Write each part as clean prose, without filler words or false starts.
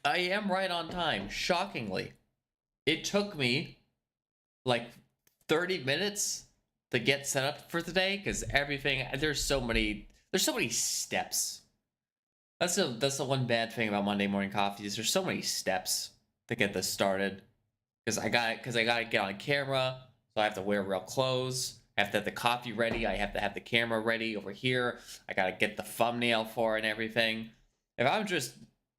I am right on time, shockingly. It took me like 30 minutes to get set up for today because everything there's so many steps. That's the one bad thing about Monday morning coffees. There's so many steps to get this started. Because I gotta get on camera, so I have to wear real clothes. I have to have the coffee ready. I have to have the camera ready over here. I gotta get the thumbnail for it and everything. If I'm just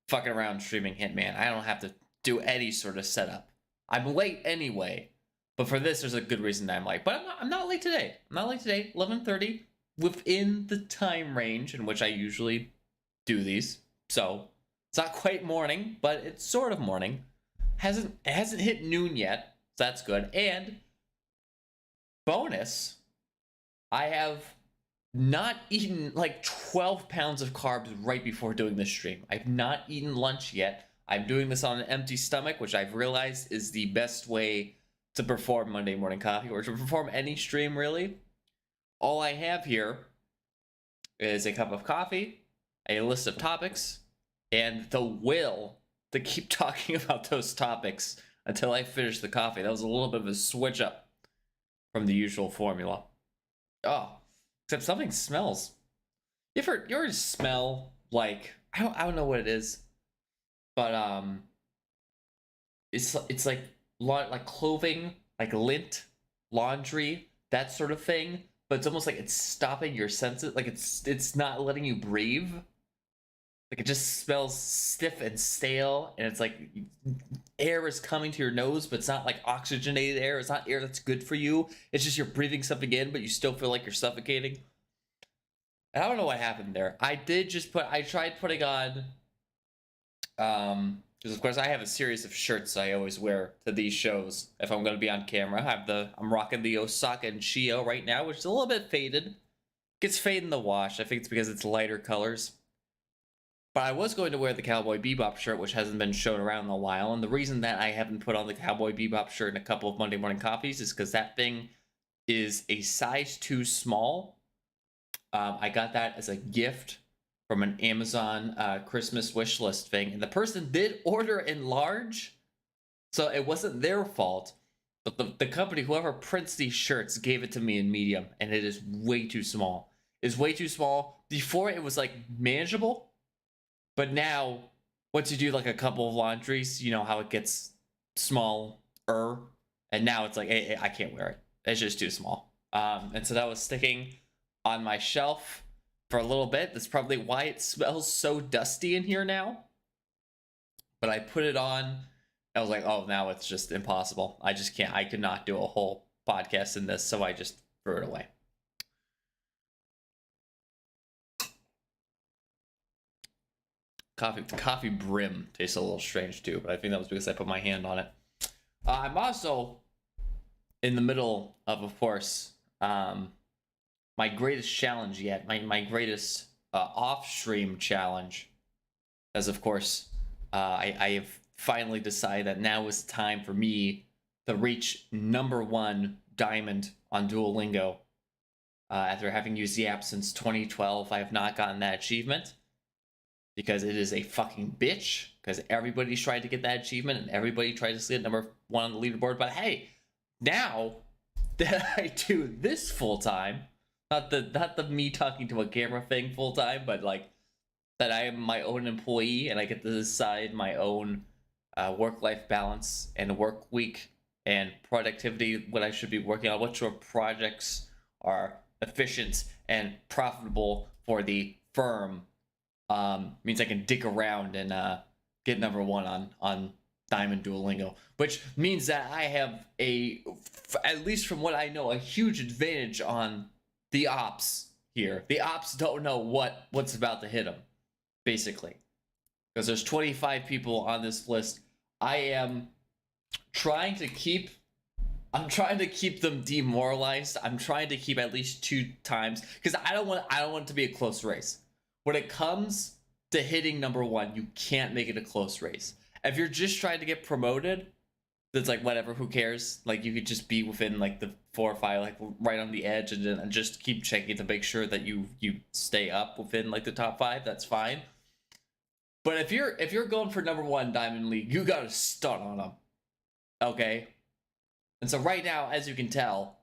fucking around streaming Hitman, I don't have to do any sort of setup. I'm late anyway, but for this, there's a good reason that I'm late. But I'm not late today. I'm not late today. 11:30, within the time range in which I usually do these. So it's not quite morning, but it's sort of morning. It hasn't hit noon yet, so that's good. And bonus, I have not eaten like 12 pounds of carbs right before doing this stream. I've not eaten lunch yet. I'm doing this on an empty stomach, which I've realized is the best way to perform Monday morning coffee, or to perform any stream really. All I have here is a cup of coffee, a list of topics, and the will to keep talking about those topics until I finish the coffee. That was a little bit of a switch up from the usual formula. Oh, except something smells. You ever smell like, I don't know what it is, but it's like clothing, like lint, laundry, that sort of thing. But it's almost like it's stopping your senses, like it's not letting you breathe. Like it just smells stiff and stale, and it's like air is coming to your nose, but it's not like oxygenated air. It's not air that's good for you. It's just you're breathing something in, but you still feel like you're suffocating. And I don't know what happened there. I tried putting on, because of course I have a series of shirts I always wear to these shows if I'm going to be on camera. I'm rocking the Osaka and Chio right now, which is a little bit faded. Gets fade in the wash. I think it's because it's lighter colors. But I was going to wear the Cowboy Bebop shirt, which hasn't been shown around in a while. And the reason that I haven't put on the Cowboy Bebop shirt in a couple of Monday morning coffees is because that thing is a size too small. I got that as a gift from an Amazon Christmas wish list thing. And the person did order in large, so it wasn't their fault. But the company, whoever prints these shirts, gave it to me in medium. And it is way too small. It's way too small. Before it was like manageable. But now, once you do like a couple of laundries, you know how it gets smaller. And now it's like, hey, I can't wear it. It's just too small. And so that was sticking on my shelf for a little bit. That's probably why it smells so dusty in here now. But I put it on. I was like, oh, now it's just impossible. I just can't. I could not do a whole podcast in this. So I just threw it away. The coffee brim tastes a little strange too, but I think that was because I put my hand on it. I'm also in the middle of course, my greatest challenge yet, my greatest off-stream challenge, as of course, I have finally decided that now is the time for me to reach #1 diamond on Duolingo. After having used the app since 2012, I have not gotten that achievement. Because it is a fucking bitch. Because everybody's tried to get that achievement and everybody tried to get #1 on the leaderboard. But hey, now that I do this full time, not the me talking to a camera thing full time, but like that I am my own employee and I get to decide my own work-life balance and work week and productivity, what I should be working on, what sort of projects are efficient and profitable for the firm. Means I can dig around and get #1 on Diamond Duolingo, which means that I have at least from what I know, a huge advantage on the ops here. The ops don't know what's about to hit them, basically, because there's 25 people on this list. I am trying to keep. I'm trying to keep them demoralized. I'm trying to keep at least 2 times because I don't want it to be a close race. When it comes to hitting #1, you can't make it a close race. If you're just trying to get promoted, that's like whatever, who cares? Like you could just be within like the 4 or 5, like right on the edge, and just keep checking to make sure that you stay up within like the top 5. That's fine. But if you're going for number 1 Diamond League, you gotta stun on them. Okay? And so right now, as you can tell,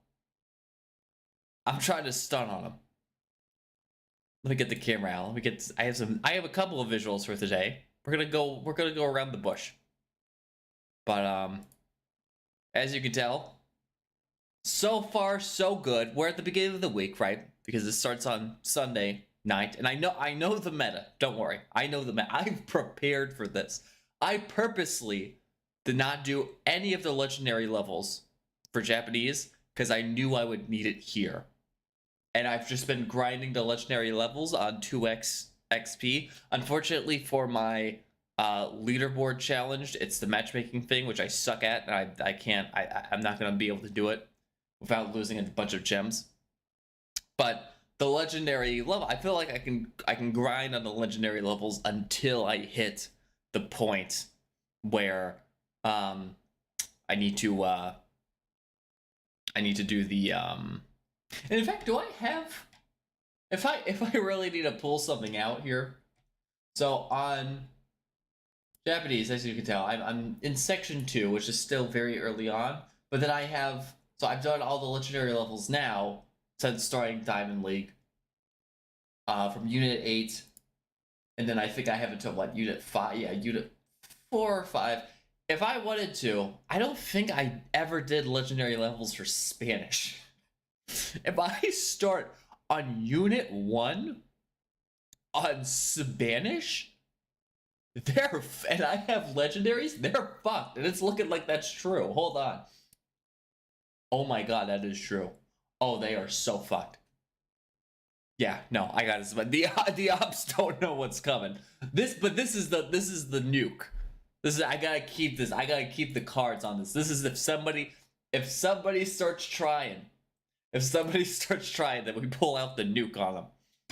I'm trying to stun on them. Let me get the camera out. I have a couple of visuals for today. We're gonna go around the bush. But as you can tell, so far so good. We're at the beginning of the week, right? Because it starts on Sunday night, and I know the meta. Don't worry, I know the meta. I've prepared for this. I purposely did not do any of the legendary levels for Japanese because I knew I would need it here, and I've just been grinding the legendary levels on 2x XP. Unfortunately for my leaderboard challenge, it's the matchmaking thing, which I suck at, and I'm not gonna be able to do it without losing a bunch of gems. But the legendary level, I feel like I can grind on the legendary levels until I hit the point where I need to do the and in fact, do I have, if I really need to pull something out here, so on Japanese, as you can tell, I'm in section 2, which is still very early on, but then I've done all the legendary levels now since starting Diamond League, from Unit 8, and then I think I have until what, Unit 5, yeah, Unit 4 or 5. If I wanted to, I don't think I ever did legendary levels for Spanish. If I start on Unit 1 on Spanish, and I have legendaries, they're fucked, and it's looking like that's true. Hold on. Oh my god, that is true. Oh, they are so fucked. Yeah, no, I got it. But the ops don't know what's coming. This is the nuke. I gotta keep this. I gotta keep the cards on this. This is if somebody starts trying, then we pull out the nuke on them.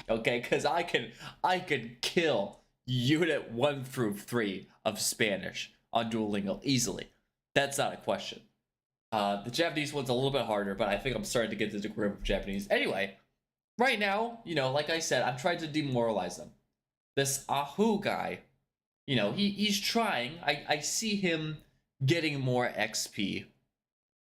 Okay, because I can kill Unit 1 through 3 of Spanish on Duolingo easily. That's not a question. The Japanese one's a little bit harder, but I think I'm starting to get to the grip of Japanese. Anyway, right now, like I said, I'm trying to demoralize them. This Ahu guy, he's trying. I see him getting more XP,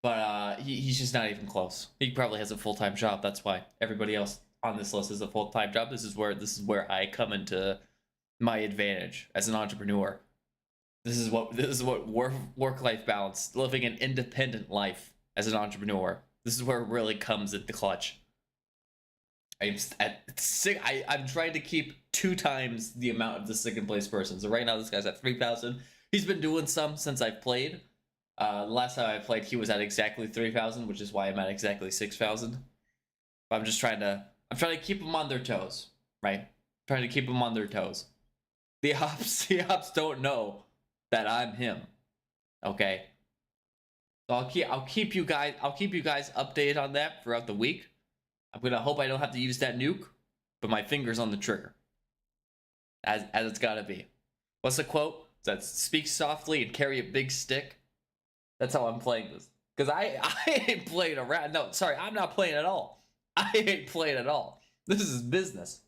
but he's just not even close. He probably has a full-time job. That's why everybody else on this list is a full-time job. This is where I come into my advantage as an entrepreneur. This is what work-life balance, living an independent life as an entrepreneur. This is where it really comes at the clutch. I'm trying to keep 2 times the amount of the second place person. So right now this guy's at 3,000. He's been doing some since I've played. Last time I played, he was at exactly 3,000, which is why I'm at exactly 6,000. I'm trying to keep them on their toes, right? Trying to keep them on their toes. The ops don't know that I'm him. Okay. So I'll keep you guys updated on that throughout the week. I'm gonna hope I don't have to use that nuke, but my finger's on the trigger. As it's gotta be. What's the quote? That speak softly and carry a big stick. That's how I'm playing this. Because I ain't playing around. No, sorry, I'm not playing at all. I ain't playing at all. This is business.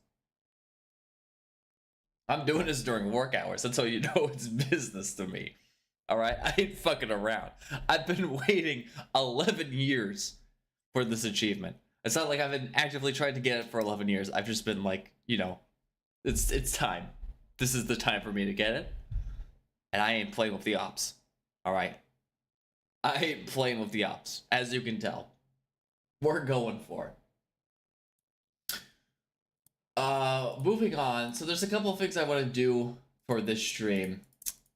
I'm doing this during work hours. That's how you know it's business to me. Alright? I ain't fucking around. I've been waiting 11 years for this achievement. It's not like I've been actively trying to get it for 11 years. I've just been like, it's time. This is the time for me to get it. And I ain't playing with the ops. Alright? I ain't playing with the ops. As you can tell. We're going for it. Moving on. So there's a couple of things I want to do for this stream.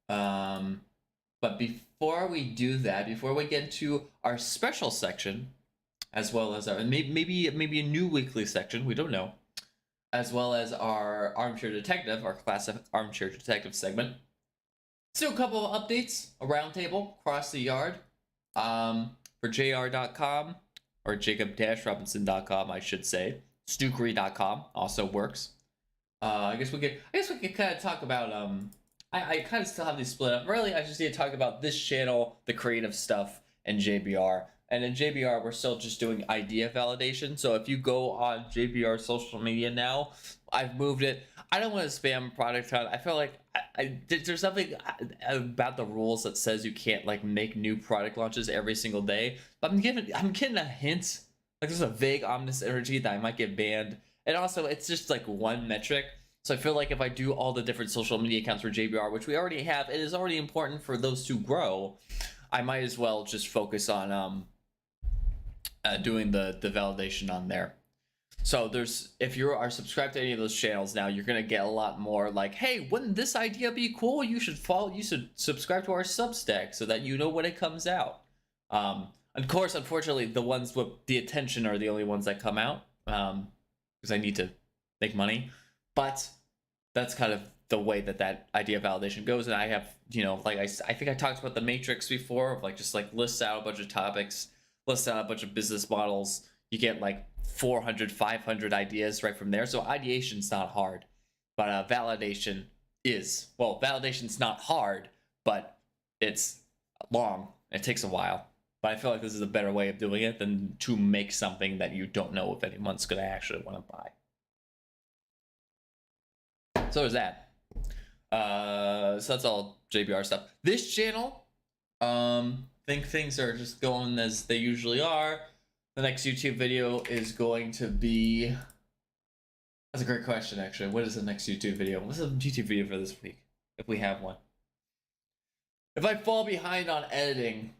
But before we do that, before we get into our special section, as well as our maybe a new weekly section, we don't know, as well as our armchair detective, our classic armchair detective segment. So a couple of updates, a roundtable across the yard, for jr.com or jacob-robinson.com, I should say. Stukery.com also works. I guess we could kind of talk about I kind of still have these split up. Really, I just need to talk about this channel, the creative stuff, and JBR, And in JBR, we're still just doing idea validation. So if you go on JBR social media now, I've moved it. I don't want to spam product hunt. I feel like there's something about the rules that says you can't like make new product launches every single day. But I'm getting a hint. Like there's a vague ominous energy that I might get banned. And also it's just like one metric. So I feel like if I do all the different social media accounts for JBR, which we already have, it is already important for those to grow. I might as well just focus on doing the validation on there. So if you are subscribed to any of those channels now, you're gonna get a lot more like, hey, wouldn't this idea be cool? You should subscribe to our Substack so that you know when it comes out. Of course, unfortunately, the ones with the attention are the only ones that come out because I need to make money. But that's kind of the way that idea validation goes. And I have, like I think I talked about the matrix before of like just like lists out a bunch of topics, lists out a bunch of business models. You get like 400, 500 ideas right from there. So ideation's not hard, but validation is. Well, validation's not hard, but it's long. It takes a while. But I feel like this is a better way of doing it than to make something that you don't know if anyone's going to actually want to buy. So there's that. So that's all JBR stuff. This channel, think things are just going as they usually are. The next YouTube video is going to be... That's a great question, actually. What is the next YouTube video? What's the YouTube video for this week, if we have one? If I fall behind on editing...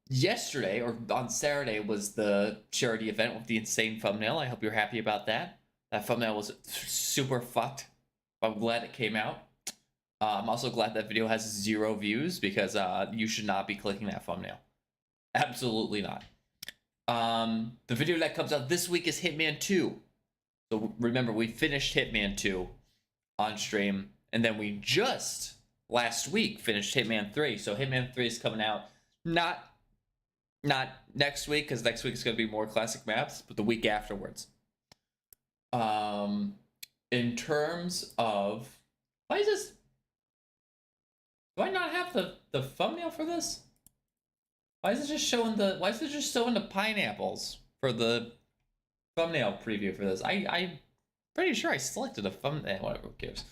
yesterday, or on Saturday, was the charity event with the insane thumbnail. I hope you're happy about that. That thumbnail was super fucked. I'm glad it came out. I'm also glad that video has 0 views because you should not be clicking that thumbnail. Absolutely not. The video that comes out this week is Hitman 2. So remember, we finished Hitman 2 on stream, and then we just last week finished Hitman 3. So Hitman 3 is coming out not next week, because next week is going to be more classic maps, but the week afterwards. In terms of, why is this? Do I not have the thumbnail for this? Why is it just showing the pineapples for the thumbnail preview for this? I'm pretty sure I selected a thumbnail. Whatever, who cares?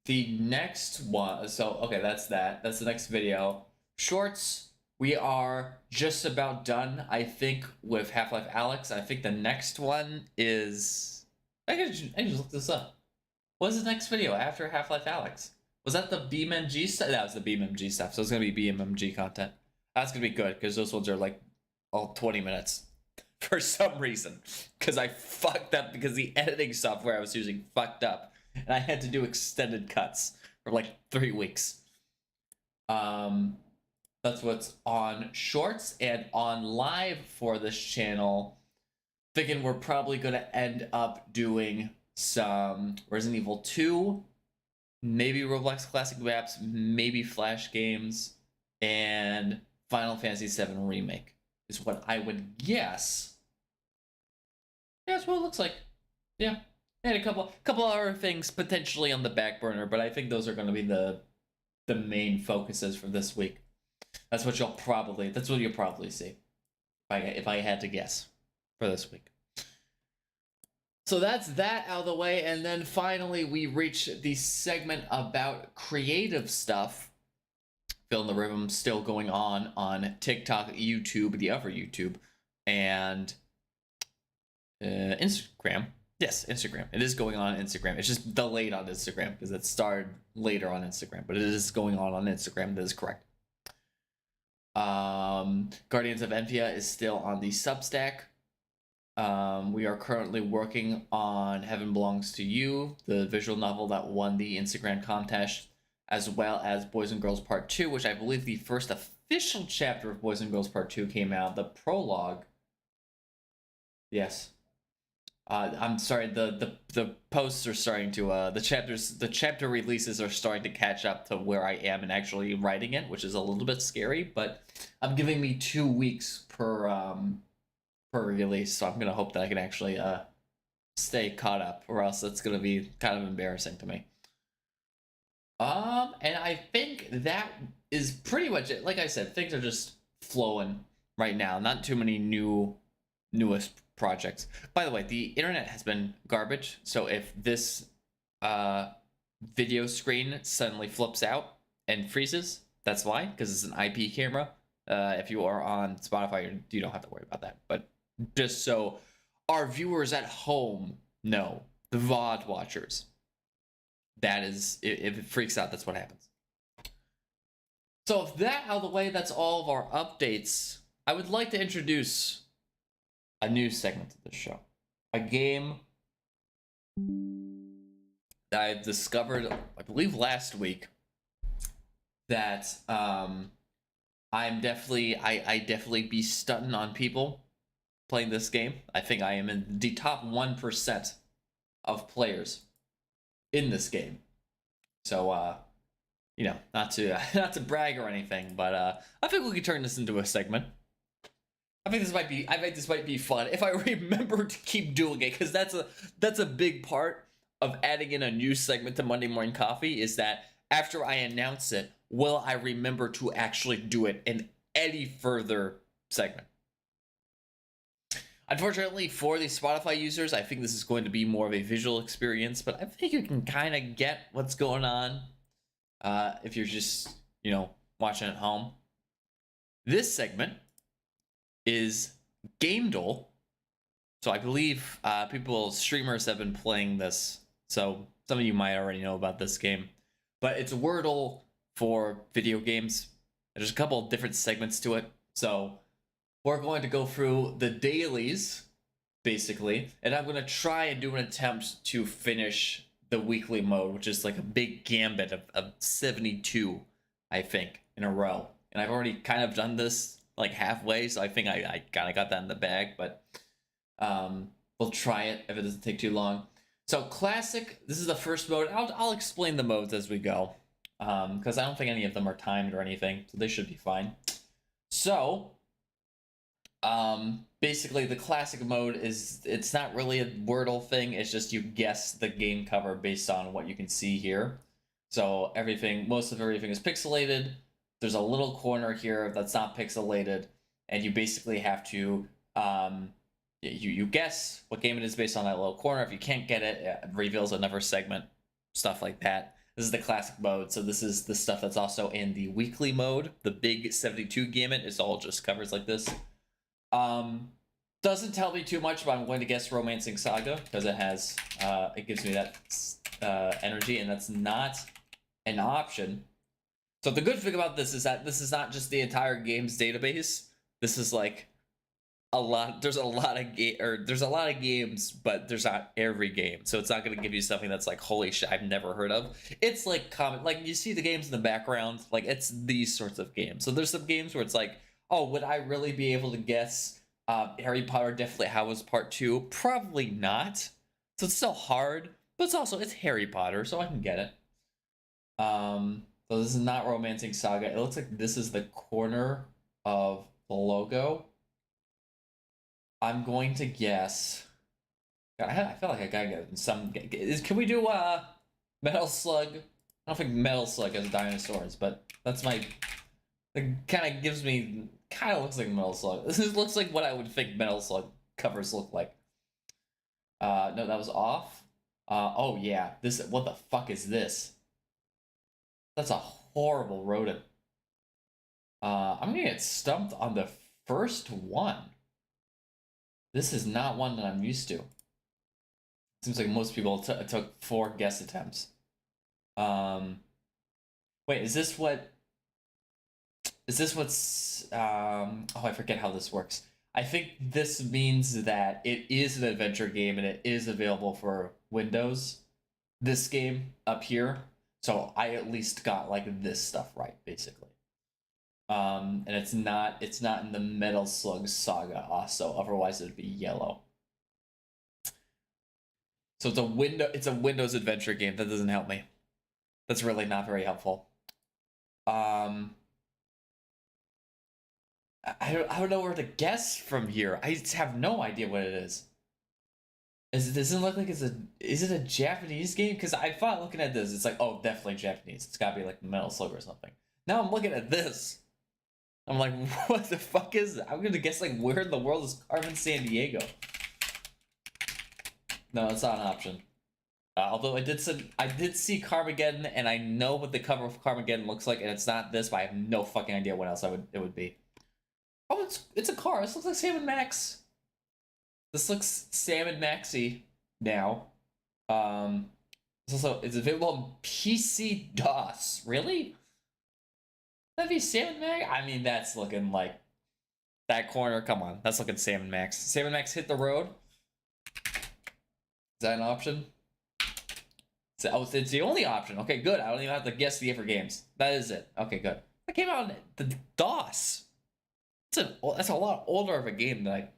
The next one. So okay, that's that. That's the next video. Shorts. We are just about done, I think, with Half-Life Alyx. I think the next one is... I just looked this up. What is the next video after Half-Life Alyx? Was that the BeamNG stuff? That was the BeamNG stuff, so it's going to be BeamNG content. That's going to be good, because those ones are like all 20 minutes. For some reason. Because I fucked up, because the editing software I was using fucked up. And I had to do extended cuts for like 3 weeks. That's what's on Shorts, and on live for this channel. Thinking we're probably going to end up doing some Resident Evil 2, maybe Roblox Classic Maps, maybe Flash games, and Final Fantasy VII Remake is what I would guess. Yeah, that's what it looks like. Yeah, and a couple other things potentially on the back burner, but I think those are going to be the main focuses for this week. That's what you'll probably see, if I had to guess, for this week. So that's that out of the way, and then finally we reach the segment about creative stuff. Feeling the Rhythm still going on TikTok, YouTube, the other YouTube, and Instagram. Yes, Instagram. It is going on Instagram. It's just delayed on Instagram because it started later on Instagram, but it is going on Instagram. That is correct. Guardians of Envia is still on the Substack. We are currently working on Heaven Belongs to You, the visual novel that won the Instagram contest, as well as Boys and Girls Part 2, which I believe the first official chapter of Boys and Girls Part 2 came out. The prologue. Yes. I'm sorry, the posts are starting to, the chapter releases are starting to catch up to where I am and actually writing it, which is a little bit scary, but I'm giving me 2 weeks per release, so I'm gonna hope that I can actually stay caught up, or else it's gonna be kind of embarrassing to me. And I think that is pretty much it. Like I said, things are just flowing right now. Not too many newest projects. By the way, the internet has been garbage. So if this video screen suddenly flips out and freezes, that's why, because it's an IP camera. If you are on Spotify, you don't have to worry about that. But just so our viewers at home know, the VOD watchers, that is, if it freaks out, that's what happens. So if that out of the way, that's all of our updates. I would like to introduce a new segment of the show. A game that I discovered, I believe last week, that I definitely be stunting on people playing this game. I think I am in the top 1% of players in this game. So you know, not to brag or anything, but I think we could turn this into a segment. I think this might be fun if I remember to keep doing it, because that's a big part of adding in a new segment to Monday Morning Coffee, is that after I announce it, will I remember to actually do it in any further segment? Unfortunately, for the Spotify users, I think this is going to be more of a visual experience, but I think you can kind of get what's going on if you're just, you know, watching at home. This segment is Game Duel. So I believe streamers have been playing this, so some of you might already know about this game. But it's Wordle for video games. There's a couple of different segments to it. So we're going to go through the dailies, basically, and I'm going to try and do an attempt to finish the weekly mode, which is like a big gambit of 72, I think, in a row. And I've already kind of done this like halfway, so I think I kind of got that in the bag, but we'll try it if it doesn't take too long. So classic, this is the first mode. I'll explain the modes as we go, because I don't think any of them are timed or anything, so they should be fine. So basically the classic mode is, it's not really a Wordle thing, it's just you guess the game cover based on what you can see here. So most of everything is pixelated. There's a little corner here that's not pixelated, and you basically have to you guess what game it is based on that little corner. If you can't get it, it reveals another segment, stuff like that. This is the classic mode, so this is the stuff that's also in the weekly mode. The big 72 gamut is all just covers like this. Doesn't tell me too much, but I'm going to guess Romancing Saga, because it has it gives me that energy, and that's not an option. So the good thing about this is that this is not just the entire game's database. This is like there's a lot of games, but there's not every game. So it's not going to give you something that's like, holy shit, I've never heard of. It's like common, like you see the games in the background, like it's these sorts of games. So there's some games where it's like, oh, would I really be able to guess Harry Potter Deathly Hallows Part 2? Probably not. So it's still hard, but it's Harry Potter, so I can get it. So this is not Romancing Saga. It looks like this is the corner of the logo. I'm going to guess. I feel like I gotta get some. Can we do Metal Slug? I don't think Metal Slug has dinosaurs, but that's my. It kind of gives me. Kind of looks like Metal Slug. This looks like what I would think Metal Slug covers look like. No, that was off. Oh yeah, this. What the fuck is this? That's a horrible rodent. I'm gonna get stumped on the first one. This is not one that I'm used to. Seems like most people took 4 guess attempts. Wait, is this what? Is this what's? Oh, I forget how this works. I think this means that it is an adventure game and it is available for Windows. This game up here. So I at least got like this stuff right, basically. And it's not in the Metal Slug Saga also, otherwise it would be yellow. So it's a Windows adventure game. That doesn't help me. That's really not very helpful. I don't know where to guess from here. I just have no idea what it is. It doesn't look like is it a Japanese game? Because I thought looking at this, it's like, oh, definitely Japanese. It's gotta be like Metal Slug or something. Now I'm looking at this. I'm like, what the fuck is that? I'm gonna guess like where in the world is Carmen Sandiego? No, it's not an option. Although I did see Carmageddon, and I know what the cover of Carmageddon looks like, and it's not this, but I have no fucking idea what else it would be. Oh, it's a car. This looks like Sam and Max. This looks Sam and Maxy now. It's available on PC DOS. Really? That'd be Sam and Max? I mean, that's looking like that corner. Come on, that's looking Sam and Max. Sam and Max hit the road. Is that an option? So, it's the only option. Okay, good. I don't even have to guess the different games. That is it. Okay, good. That came out on the DOS. That's a lot older of a game than I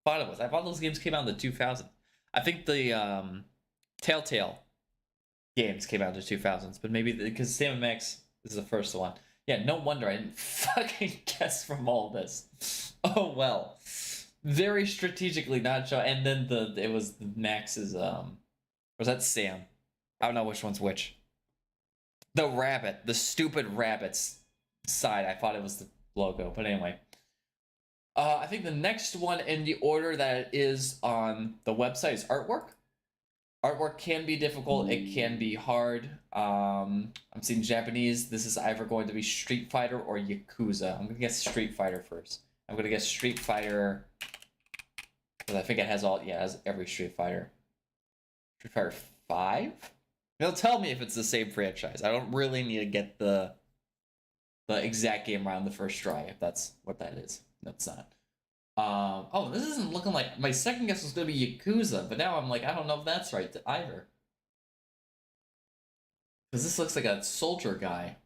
thought it was. I thought those games came out in the 2000s. I think the Telltale games came out in the 2000s, but maybe because Sam and Max is the first one. Yeah, no wonder I didn't fucking guess from all this. Oh well. Very strategically not show. And then it was Max's was that Sam? I don't know which one's which. The rabbit, the stupid rabbit's side. I thought it was the logo, but anyway. I think the next one in the order that it is on the website is artwork. Artwork can be difficult. It can be hard. I'm seeing Japanese. This is either going to be Street Fighter or Yakuza. I'm gonna guess Street Fighter first. I'm gonna guess Street Fighter because I think it has it has every Street Fighter. Street Fighter 5? It'll tell me if it's the same franchise. I don't really need to get the exact game around the first try if that's what that is. No, it's not. Oh, this isn't looking like... My second guess was going to be Yakuza, but now I'm like, I don't know if that's right either. Because this looks like a soldier guy.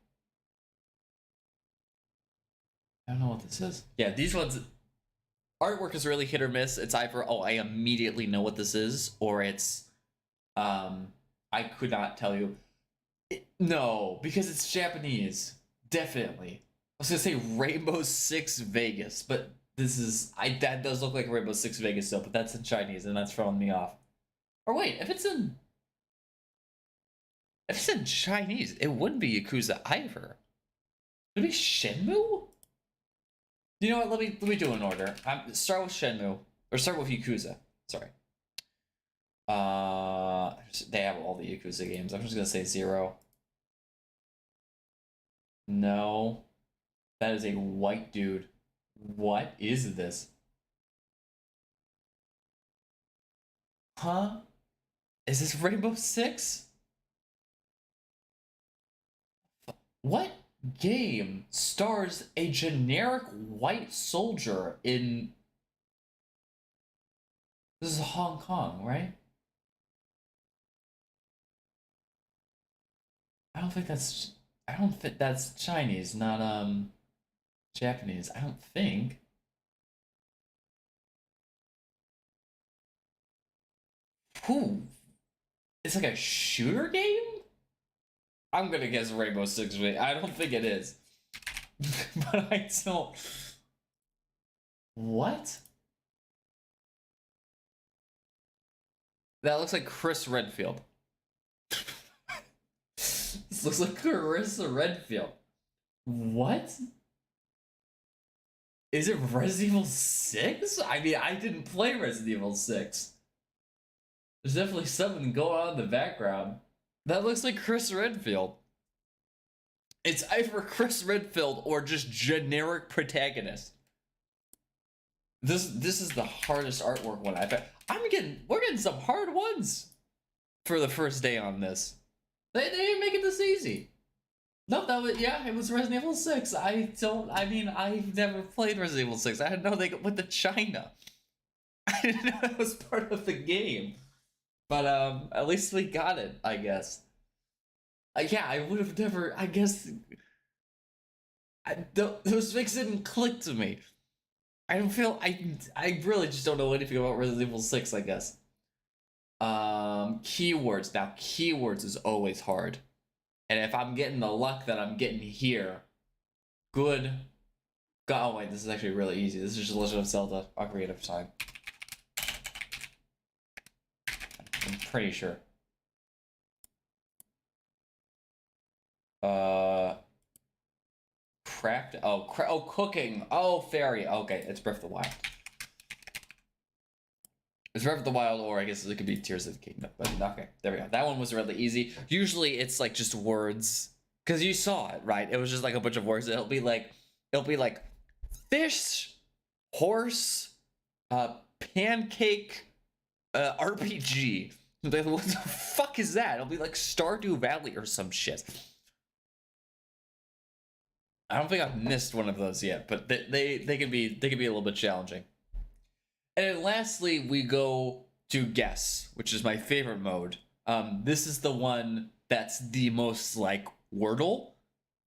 I don't know what this is. Yeah, these ones... Artwork is really hit or miss. It's either, oh, I immediately know what this is, or it's... I could not tell you. No, because it's Japanese. Definitely. I was gonna say Rainbow Six Vegas, but this is that does look like Rainbow Six Vegas though, but that's in Chinese and that's throwing me off. Or wait, if it's in Chinese, it wouldn't be Yakuza either. Would it be Shenmue? You know what? Let me do an order. Start with Shenmue or start with Yakuza. Sorry. They have all the Yakuza games. I'm just gonna say 0. No. That is a white dude. What is this? Huh? Is this Rainbow Six? What game stars a generic white soldier in... This is Hong Kong, right? I don't think that's Chinese, not Japanese. I don't think. Who? It's like a shooter game? I'm gonna guess Rainbow Six. I don't think it is. But I don't. What? That looks like Chris Redfield. This looks like Carissa Redfield. What? Is it Resident Evil 6? I mean, I didn't play Resident Evil 6. There's definitely something going on in the background. That looks like Chris Redfield. It's either Chris Redfield or just generic protagonist. This is the hardest artwork one I've had. We're getting some hard ones for the first day on this. They ain't making this easy. No, it was Resident Evil 6. I've never played Resident Evil 6. I didn't know they went to China. I didn't know that was part of the game. But, at least we got it, I guess. Yeah, I would have never, I guess... those things didn't click to me. I don't feel, I really just don't know anything about Resident Evil 6, I guess. Keywords. Now, keywords is always hard. And if I'm getting the luck that I'm getting here, good. Oh wait, this is actually really easy. This is just Legend of Zelda: Ocarina of Time. I'm pretty sure. craft. Oh, cooking. Oh, fairy. Okay, it's Breath of the Wild. It's Breath of the Wild, or I guess it could be Tears of the Kingdom. But okay, there we go. That one was really easy. Usually it's like just words, because you saw it, right? It was just like a bunch of words. It'll be like fish, horse, pancake, RPG. Like, what the fuck is that? It'll be like Stardew Valley or some shit. I don't think I've missed one of those yet, but they can be a little bit challenging. And then lastly, we go to guess, which is my favorite mode. This is the one that's the most like Wordle.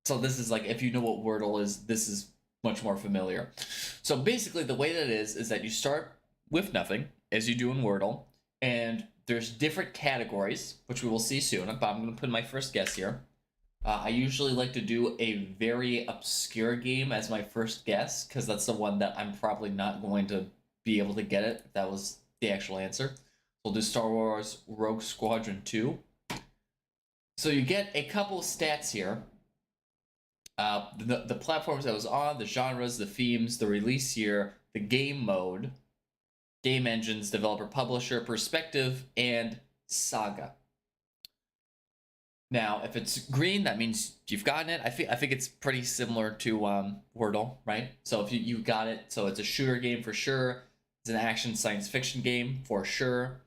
So this is like, if you know what Wordle is, this is much more familiar. So basically the way that it is that you start with nothing, as you do in Wordle, and there's different categories, which we will see soon, but I'm going to put my first guess here. I usually like to do a very obscure game as my first guess, because that's the one that I'm probably not going to be able to get it if that was the actual answer. We'll do Star Wars Rogue Squadron 2. So you get a couple of stats here. The platforms that was on, the genres, the themes, the release year, the game mode, game engines, developer, publisher, perspective, and saga. Now, if it's green, that means you've gotten it. I think it's pretty similar to Wordle, right? So if you got it, so it's a shooter game for sure. It's an action science fiction game for sure.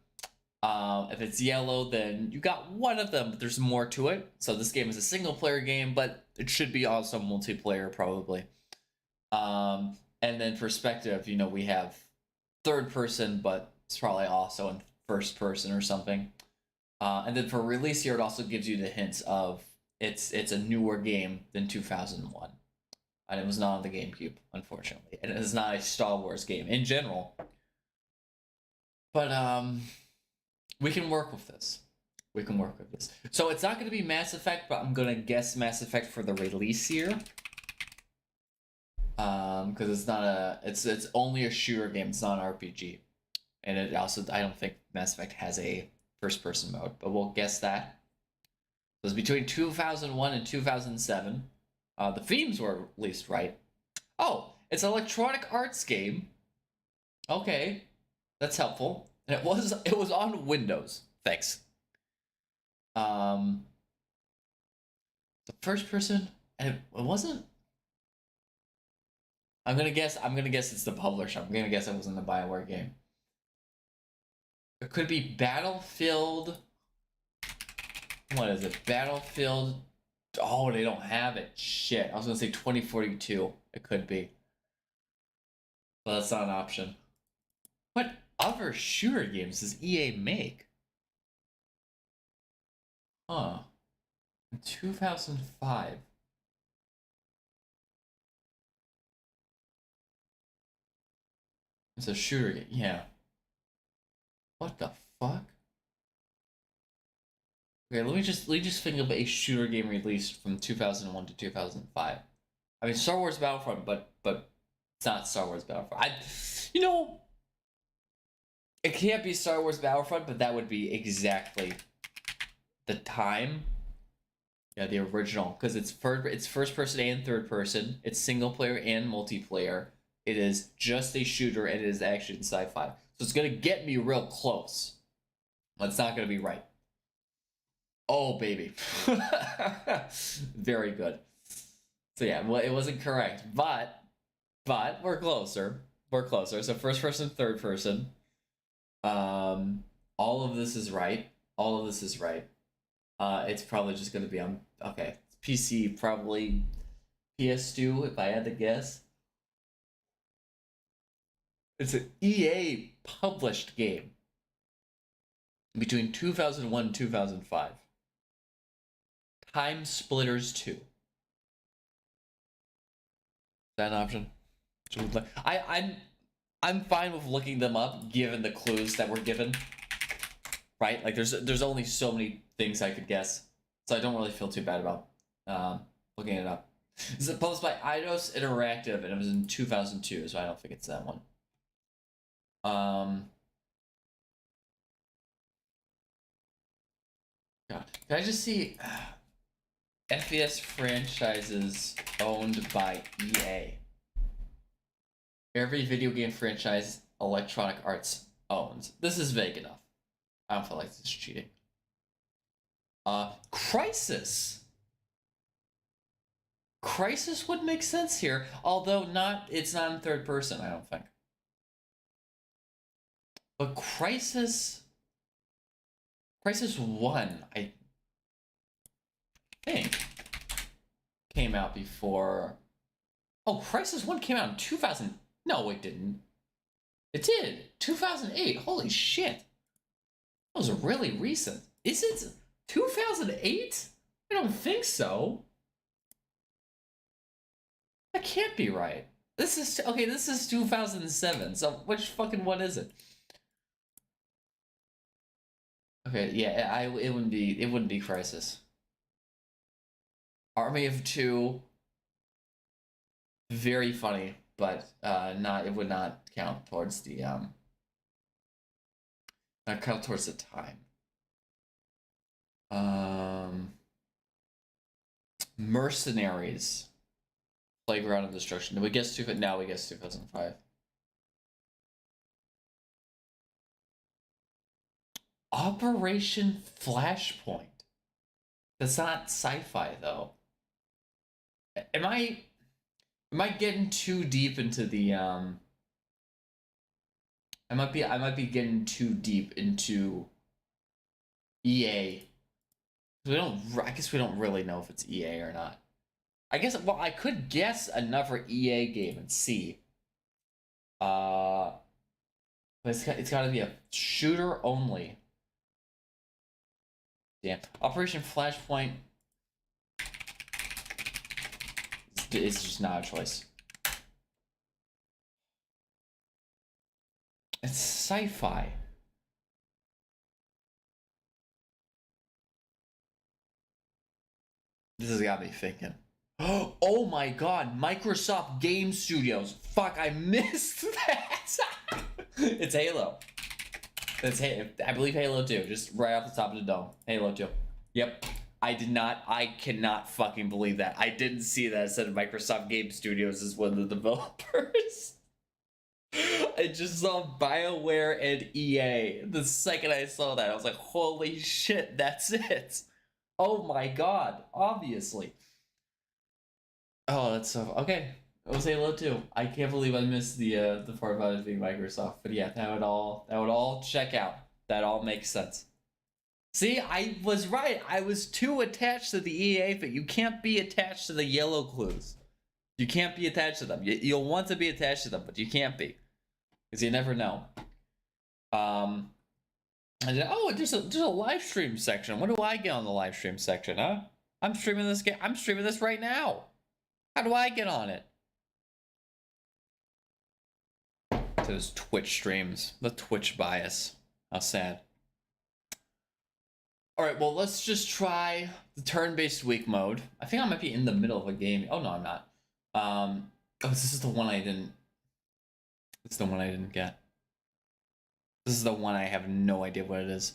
If it's yellow, then you got one of them, but there's more to it. So this game is a single player game, but it should be also multiplayer probably. And then perspective, we have third person, but it's probably also in first person or something. And then for release year, it also gives you the hints of it's a newer game than 2001. And it was not on the GameCube, unfortunately. And it is not a Star Wars game in general. But we can work with this. So it's not going to be Mass Effect, but I'm going to guess Mass Effect for the release year. Because it's only a shooter game. It's not an RPG. And it also, I don't think Mass Effect has a first person mode, but we'll guess that. It was between 2001 and 2007. The themes were released right. Oh, it's an Electronic Arts game. Okay, that's helpful. And it was on Windows. Thanks. The first person, and it wasn't. I'm gonna guess it's the publisher. I'm gonna guess it wasn't the BioWare game. It could be Battlefield. What is it? Battlefield. Oh, they don't have it. Shit. I was gonna say 2042. It could be. But that's not an option. What other shooter games does EA make? Huh. In 2005. It's a shooter game. Yeah. What the fuck? Okay, let me just think of a shooter game released from 2001 to 2005. I mean, Star Wars Battlefront, but it's not Star Wars Battlefront. It can't be Star Wars Battlefront, but that would be exactly the time. Yeah, the original, because it's first person and third person. It's single player and multiplayer. It is just a shooter, and it is action sci-fi. So it's gonna get me real close, but it's not gonna be right. Oh, baby. Very good. So yeah, well, it wasn't correct, but we're closer. So first person, third person. All of this is right. It's probably just going to be on, okay, PC, probably PS2, if I had to guess. It's an EA published game between 2001 and 2005. Time Splitters 2. Is that an option? I'm fine with looking them up given the clues that were given. Right? Like there's only so many things I could guess. So I don't really feel too bad about looking it up. This is published by Eidos Interactive, and it was in 2002, so I don't think it's that one. God, can I just see? FPS franchises owned by EA. Every video game franchise Electronic Arts owns. This is vague enough. I don't feel like this is cheating. Crysis. Crysis would make sense here, although it's not in third person, I don't think. But Crysis 1, I think, came out before. Oh, Crysis 1 came out in 2000. No, it didn't. It did. 2008. Holy shit. That was really recent. Is it 2008? I don't think so. That can't be right. This is 2007. So which fucking one is it? Okay, yeah, it wouldn't be Crysis. Army of Two. Very funny, but it would not count towards the not count towards the time. Mercenaries. Playground of Destruction. Did we guess now we guess 2005. Operation Flashpoint. That's not sci-fi though. Am I getting too deep into the I might be getting too deep into EA. I guess we don't really know if it's EA or not. I guess I could guess another EA game and see. But it's got to be a shooter only. Yeah, Operation Flashpoint is just not a choice. It's sci-fi. This has got me thinking. Oh my god, Microsoft Game Studios. Fuck, I missed that. It's Halo. I believe Halo 2, just right off the top of the dome. Halo 2. Yep. I cannot fucking believe that. I didn't see that it said Microsoft Game Studios is one of the developers. I just saw BioWare and EA. The second I saw that, I was like, holy shit, that's it. Oh my god, obviously. Oh, that's so okay. It was Halo 2. I can't believe I missed the part about it being Microsoft. But yeah, that would all check out. That all makes sense. See, I was right. I was too attached to the EA, but you can't be attached to the yellow clues. You can't be attached to them. You'll want to be attached to them, but you can't be. Because you never know. And then, there's a live stream section. What do I get on the live stream section, huh? I'm streaming this game. I'm streaming this right now. How do I get on it? Those Twitch streams. The Twitch bias. How sad. Alright, well, let's just try the turn-based week mode. I think I might be in the middle of a game. Oh, no, I'm not. This is the one I didn't... It's the one I didn't get. This is the one I have no idea what it is.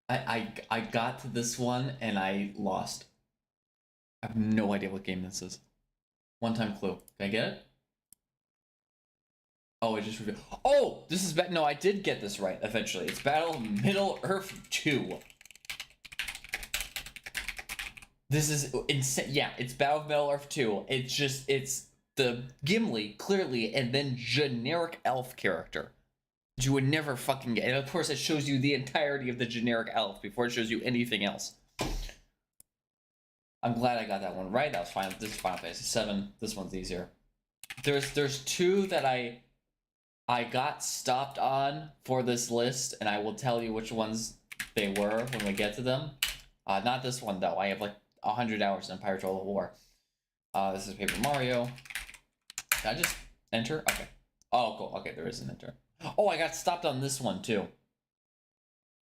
I got to this one and I lost. I have no idea what game this is. One-time clue. Can I get it? Oh, it just revealed. Oh, this is no. I did get this right eventually. It's Battle Middle Earth 2. This is insane. Yeah, it's Battle of Middle Earth 2. It's the Gimli clearly, and then generic elf character. You would never fucking get. And of course, it shows you the entirety of the generic elf before it shows you anything else. I'm glad I got that one right. That was fine. This is Final Fantasy 7. This one's easier. There's two that I got stopped on for this list, and I will tell you which ones they were when we get to them. Not this one, though. I have like 100 hours in Empire Total War. This is Paper Mario. Can I just enter? Okay. Oh, cool. Okay, there is an enter. Oh, I got stopped on this one, too.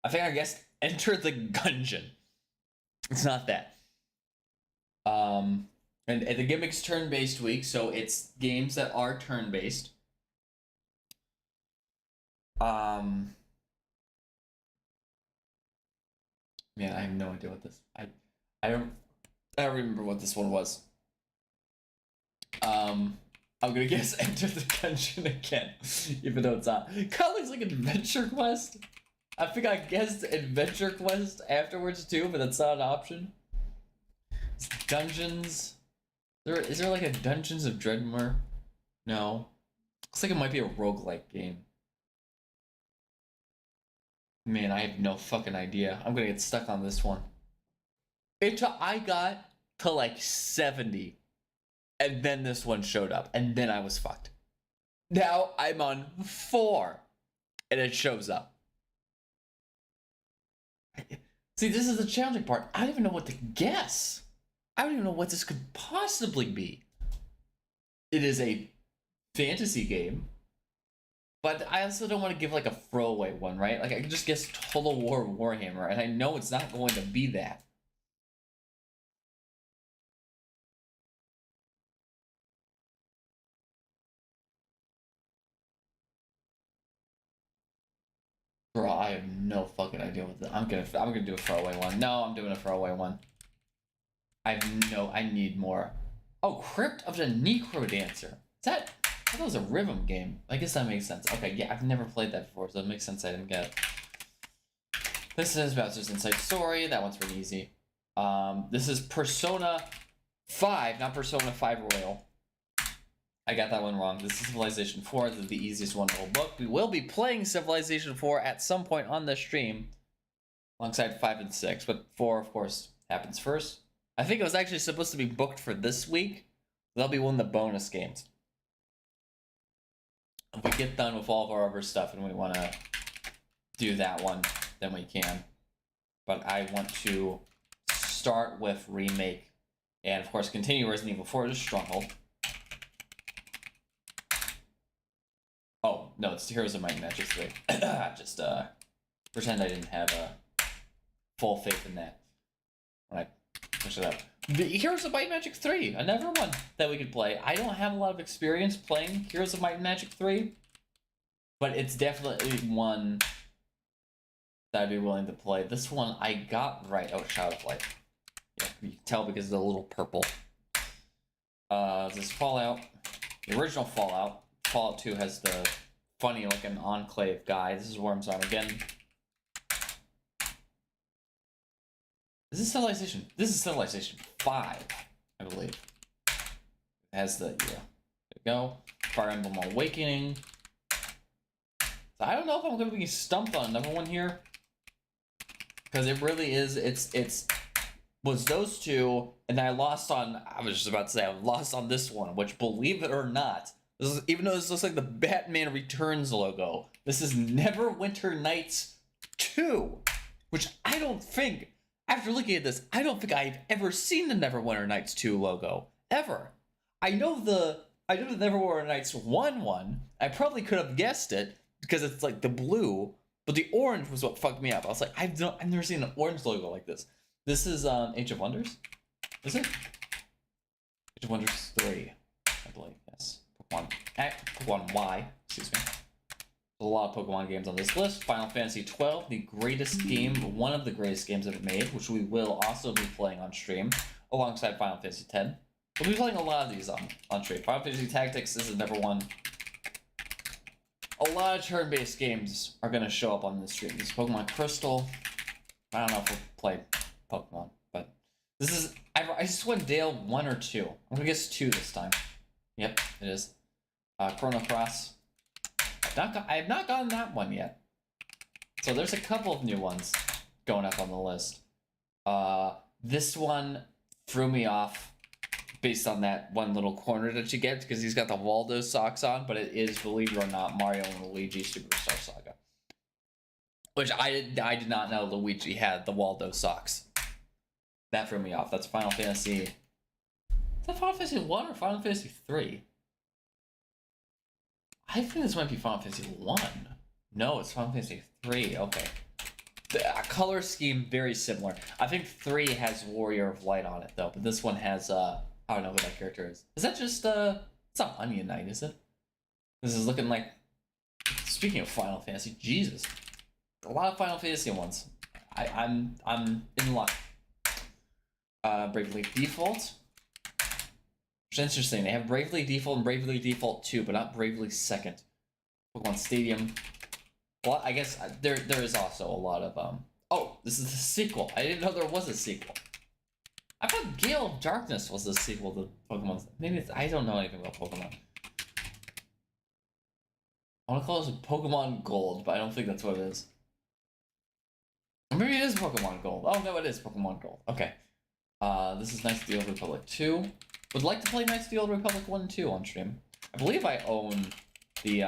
I think I guessed Enter the Gungeon. It's not that. And the gimmick's turn-based week, so it's games that are turn-based. Man, I have no idea what this. I don't. I don't remember what this one was. I'm gonna guess Enter the Gungeon again, even though it's not. Kind of looks like Adventure Quest. I think I guessed Adventure Quest afterwards too, but that's not an option. It's Dungeons. Is there like a Dungeons of Dreadmore? No. Looks like it might be a roguelike game. Man, I have no fucking idea. I'm gonna get stuck on this one. I got to like 70, and then this one showed up, and then I was fucked. Now I'm on 4, and it shows up. See, this is the challenging part. I don't even know what to guess. I don't even know what this could possibly be. It is a fantasy game, but I also don't want to give like a throwaway one, right? Like I could just guess Total War Warhammer, and I know it's not going to be that. Bro, I have no fucking idea what I'm gonna do a throwaway one. No, I'm doing a throwaway one. I need more. Oh, Crypt of the Necrodancer. Is that? I thought it was a rhythm game. I guess that makes sense. Okay, yeah, I've never played that before, so it makes sense I didn't get it. This is Bowser's Inside Story. That one's pretty easy. This is Persona 5, not Persona 5 Royal. I got that one wrong. This is Civilization 4. This is the easiest one in the whole book. We will be playing Civilization 4 at some point on the stream, alongside 5 and 6, but 4, of course, happens first. I think it was actually supposed to be booked for this week. That'll be one of the bonus games. If we get done with all of our other stuff and we want to do that one, then we can. But I want to start with Remake, and of course continue Resident Evil 4 to Stronghold. Oh, no, it's Heroes of Might and Magic 3. Just pretend I didn't have full faith in that when I push it up. The Heroes of Might and Magic 3, another one that we could play. I don't have a lot of experience playing Heroes of Might and Magic 3, but it's definitely one that I'd be willing to play. This one I got right. Oh, Shadow of Light. Yeah, you can tell because of the little purple. This is Fallout. The original Fallout. Fallout 2 has the funny looking Enclave guy. This is Worms again. Is this Civilization? This is Civilization 5, I believe. It has the, yeah. There we go. Fire Emblem Awakening. So I don't know if I'm going to be stumped on another one here. Because it really is, it's was those two, and I lost on, I was just about to say, I lost on this one, which, believe it or not, this is, even though this looks like the Batman Returns logo, this is Neverwinter Nights 2, which I don't think, after looking at this, I don't think I've ever seen the Neverwinter Nights 2 logo, ever. I know the Neverwinter Nights 1 I probably could have guessed it, because it's like the blue, but the orange was what fucked me up. I was like, I've never seen an orange logo like this. This is Age of Wonders? Is it? Age of Wonders 3, I believe, yes. Pokemon Y, excuse me. There's a lot of Pokemon games on this list. Final Fantasy 12, the greatest game, one of the greatest games ever made, which we will also be playing on stream, alongside Final Fantasy 10. We'll be playing a lot of these on stream. Final Fantasy Tactics is another one. A lot of turn-based games are going to show up on this stream. This is Pokemon Crystal. I don't know if we'll play Pokemon, but this is... I just went Dale 1 or 2. I'm going to guess 2 this time. Yep, it is. Chrono Cross. I have not gotten that one yet. So there's a couple of new ones going up on the list. This one threw me off based on that one little corner that you get, because he's got the Waldo socks on, but it is, believe it or not, Mario and Luigi Superstar Saga. Which I did not know Luigi had the Waldo socks. That threw me off. That's Final Fantasy... Is that Final Fantasy 1 or Final Fantasy 3? I think this might be Final Fantasy 1. No, it's Final Fantasy 3. Okay. The color scheme, very similar. I think 3 has Warrior of Light on it, though. But this one has, I don't know who that character is. Is that just, it's not Onion Knight, is it? This is looking like... Speaking of Final Fantasy, Jesus. A lot of Final Fantasy ones. I'm in luck. Bravely Default. Which is interesting. They have Bravely Default and Bravely Default 2, but not Bravely Second. Pokemon Stadium. Well, I guess there is also a lot of Oh, this is the sequel. I didn't know there was a sequel. I thought Gale of Darkness was the sequel to Pokemon. Maybe it's, I don't know anything about Pokemon. I want to call this Pokemon Gold, but I don't think that's what it is. Or maybe it is Pokemon Gold. Oh no, it is Pokemon Gold. Okay. This is Knights of the Old Republic 2. Would like to play Knights of the Old Republic 1 and 2 on stream. I believe I own the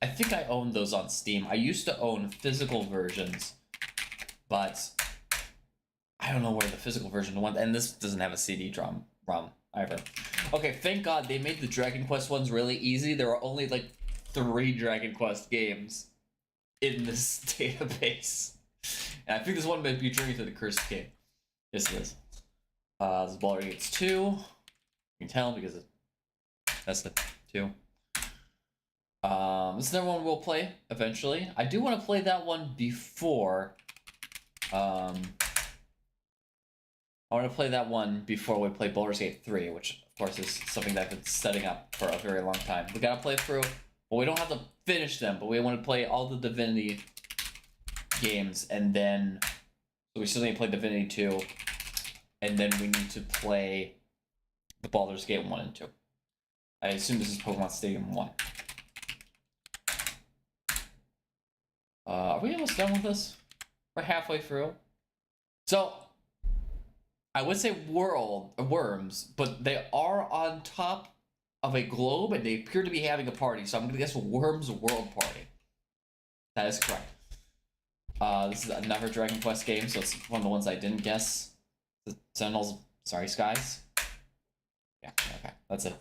I think I own those on Steam. I used to own physical versions, but I don't know where the physical version went, and this doesn't have a CD-ROM either. Okay, thank God they made the Dragon Quest ones really easy. There are only like 3 Dragon Quest games in this database. And I think this one might be Journey to the Cursed King. Yes, it is. This is Baldur's Gate 2. You can tell because that's the 2. This is another one we'll play eventually. I do want to play that one before. I want to play that one before we play Baldur's Gate 3, which of course is something that I've been setting up for a very long time. We gotta play through. Well, we don't have to finish them, but we want to play all the Divinity games, and then so we still need to play Divinity 2, and then we need to play the Baldur's Gate 1 and 2. I assume this is Pokemon Stadium 1. Are we almost done with this? We're halfway through. So, I would say worms, but they are on top of a globe and they appear to be having a party. So I'm gonna guess Worms World Party. That is correct. This is another Dragon Quest game, so it's one of the ones I didn't guess. The Sentinels, sorry, Skies. Yeah, okay, that's it.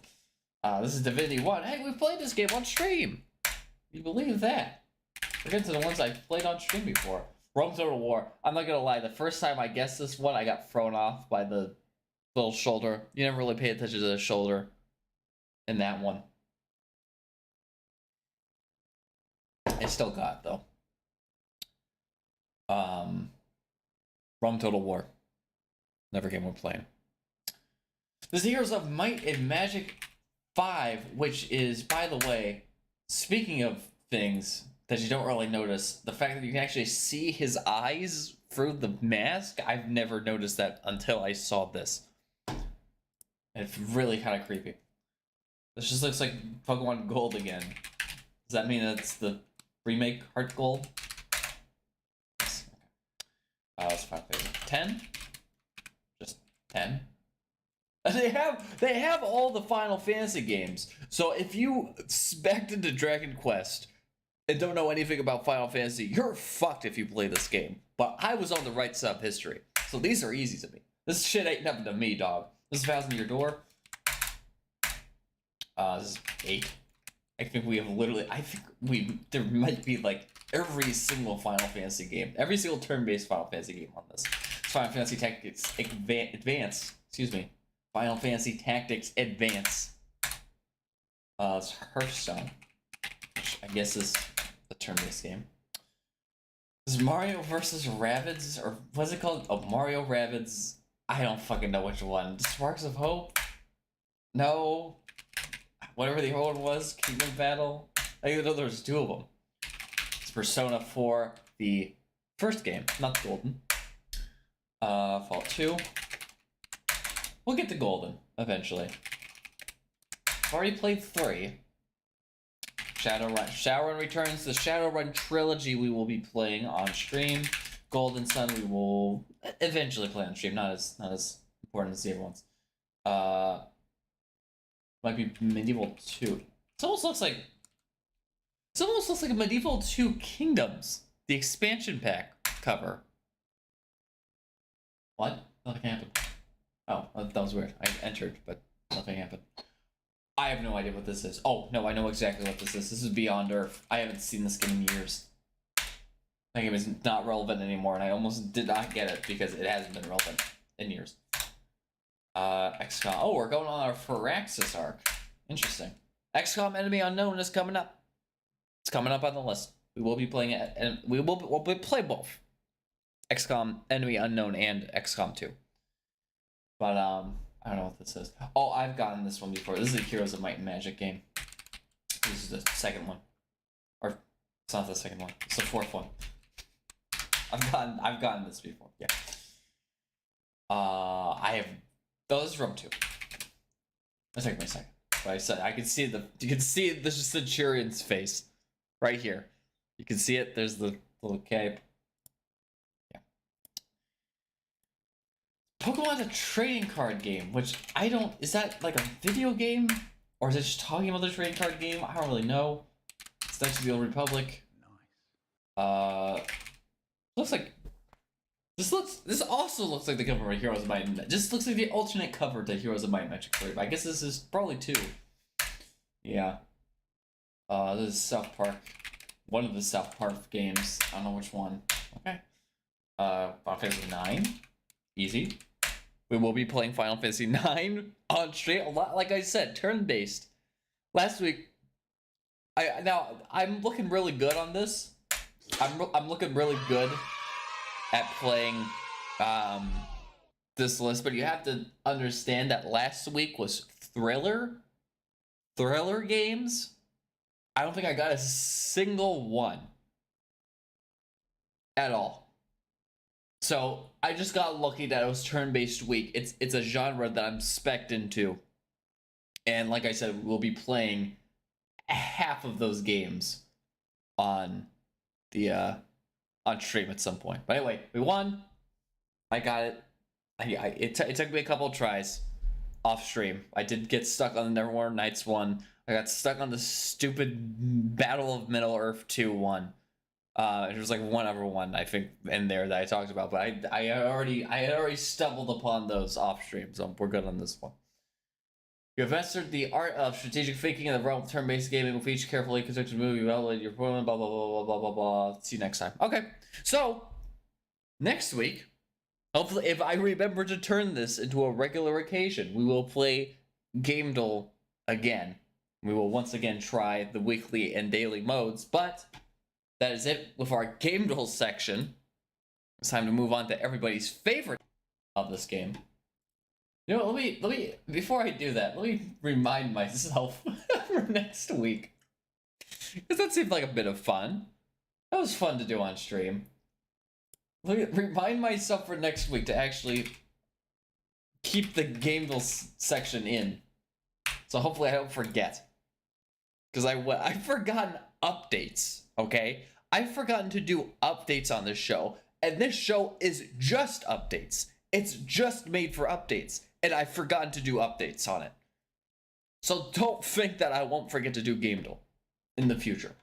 This is Divinity 1. Hey, we played this game on stream. You believe that? We're getting to the ones I've played on stream before. Rome Total War. I'm not gonna lie, the first time I guessed this one, I got thrown off by the little shoulder. You never really pay attention to the shoulder in that one. I still got it, though. Rome Total War. Never game we're playing. This is Heroes of Might and Magic 5, which is, by the way, speaking of things that you don't really notice, the fact that you can actually see his eyes through the mask, I've never noticed that until I saw this. It's really kind of creepy. This just looks like Pokemon Gold again. Does that mean it's the remake Heart Gold? Yes. Okay. Let's find 10? Just 10? They have all the Final Fantasy games. So if you spec'd into Dragon Quest and don't know anything about Final Fantasy, you're fucked if you play this game. But I was on the right side of history, so these are easy to me. This shit ain't nothing to me, dog. This is 1,000 Year Door. This is 8. I think we have literally, there might be like every single Final Fantasy game, every single turn-based Final Fantasy game on this. It's Final Fantasy Tactics Advance, excuse me. Final Fantasy Tactics Advance. It's Hearthstone, which I guess is the turn-based game. This is Mario versus Rabbids, or what's it called? Oh, Mario Rabbids. I don't fucking know which one. Sparks of Hope? No. Whatever the old one was, Kingdom Battle. I even know there was 2 of them. It's Persona 4, the first game, not Golden. Fallout 2. We'll get to Golden eventually. I've already played 3. Shadowrun returns. The Shadowrun trilogy we will be playing on stream. Golden Sun we will eventually play on stream. Not as important as the other ones. Might be Medieval 2. It almost looks like a Medieval 2 Kingdoms. The expansion pack cover. What? Nothing happened. Oh, that was weird. I entered, but nothing happened. I have no idea what this is. Oh, no, I know exactly what this is. This is Beyond Earth. I haven't seen this game in years. That game is not relevant anymore, and I almost did not get it because it hasn't been relevant in years. XCOM. Oh, we're going on our Firaxis arc. Interesting. XCOM Enemy Unknown is coming up. It's coming up on the list. We will be playing it, and we'll play both XCOM Enemy Unknown and XCOM 2. But I don't know what this is. Oh, I've gotten this one before. This is the Heroes of Might and Magic game. This is the second one, or it's not the second one. It's the fourth one. I've gotten this before. Yeah. I have. Oh, this is from 2. It took me a second. But I said you can see the Centurion's face right here. You can see it. There's the little cape. Yeah. Pokemon, a trading card game, which I don't. Is that like a video game, or is it just talking about the trading card game? I don't really know. It's Knights of the Old Republic. Nice. Looks like. This also looks like the cover of Heroes of Might and Magic. Just looks like the alternate cover to Heroes of Might and Magic 3. I guess this is probably 2. Yeah. This is South Park. One of the South Park games. I don't know which one. Okay. Final Fantasy 9. Easy. We will be playing Final Fantasy 9 on stream. A lot, like I said, turn-based. Last week, I'm looking really good on this. I'm looking really good at playing this list, but you have to understand that last week was thriller games. I don't think I got a single one at all. So I just got lucky that it was turn-based week. It's a genre that I'm spec'd into, and like I said, we'll be playing half of those games on the on stream at some point. But anyway, we won. I got it. It took me a couple of tries off stream. I did get stuck on the Neverwinter Nights one. I got stuck on the stupid Battle of Middle-earth 2 one. It was like one other one I think in there that I talked about, but I had already stumbled upon those off stream, so we're good on this one. You have mastered the art of strategic thinking in the realm of turn-based gaming with each carefully constructed move. You evaluate your opponent, blah, blah, blah, blah, blah, blah, blah. See you next time. Okay, so, next week, hopefully, if I remember to turn this into a regular occasion, we will play Game Duel again. We will once again try the weekly and daily modes, but that is it with our Game Duel section. It's time to move on to everybody's favorite of this game. You know, let me before I do that, let me remind myself for next week. Because that seemed like a bit of fun. That was fun to do on stream. Let me remind myself for next week to actually keep the Gameville section in. So hopefully I don't forget. Because I've forgotten updates, okay? I've forgotten to do updates on this show. And this show is just updates. It's just made for updates. And I've forgotten to do updates on it. So don't think that I won't forget to do Game Duel in the future.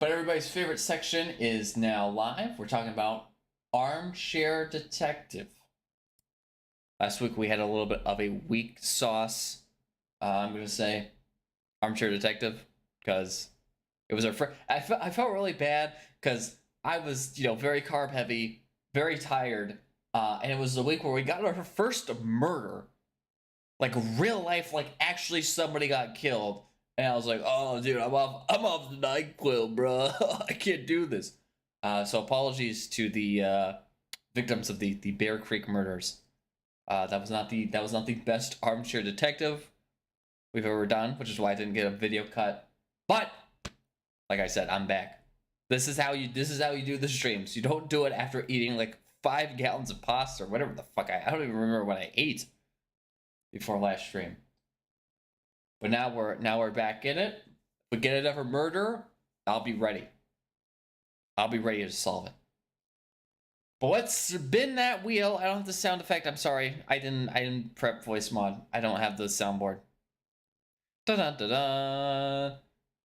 But everybody's favorite section is now live. We're talking about Armchair Detective. Last week we had a little bit of a weak sauce, I'm going to say, Armchair Detective, because it was our first. I felt really bad because I was, very carb heavy, very tired. And it was the week where we got our first murder. Like real life, like actually somebody got killed. And I was like, oh dude, I'm off the NyQuil, bro. I can't do this. So apologies to the victims of the Bear Creek murders. That was not the best Armchair Detective we've ever done, which is why I didn't get a video cut. But like I said, I'm back. This is how you do the streams. You don't do it after eating like 5 gallons of pasta or whatever the fuck I don't even remember what I ate before last stream. But now we're back in it. If we get another murder, I'll be ready. I'll be ready to solve it. But what's spin that wheel? I don't have the sound effect. I'm sorry. I didn't prep voice mod. I don't have the soundboard. Da da da da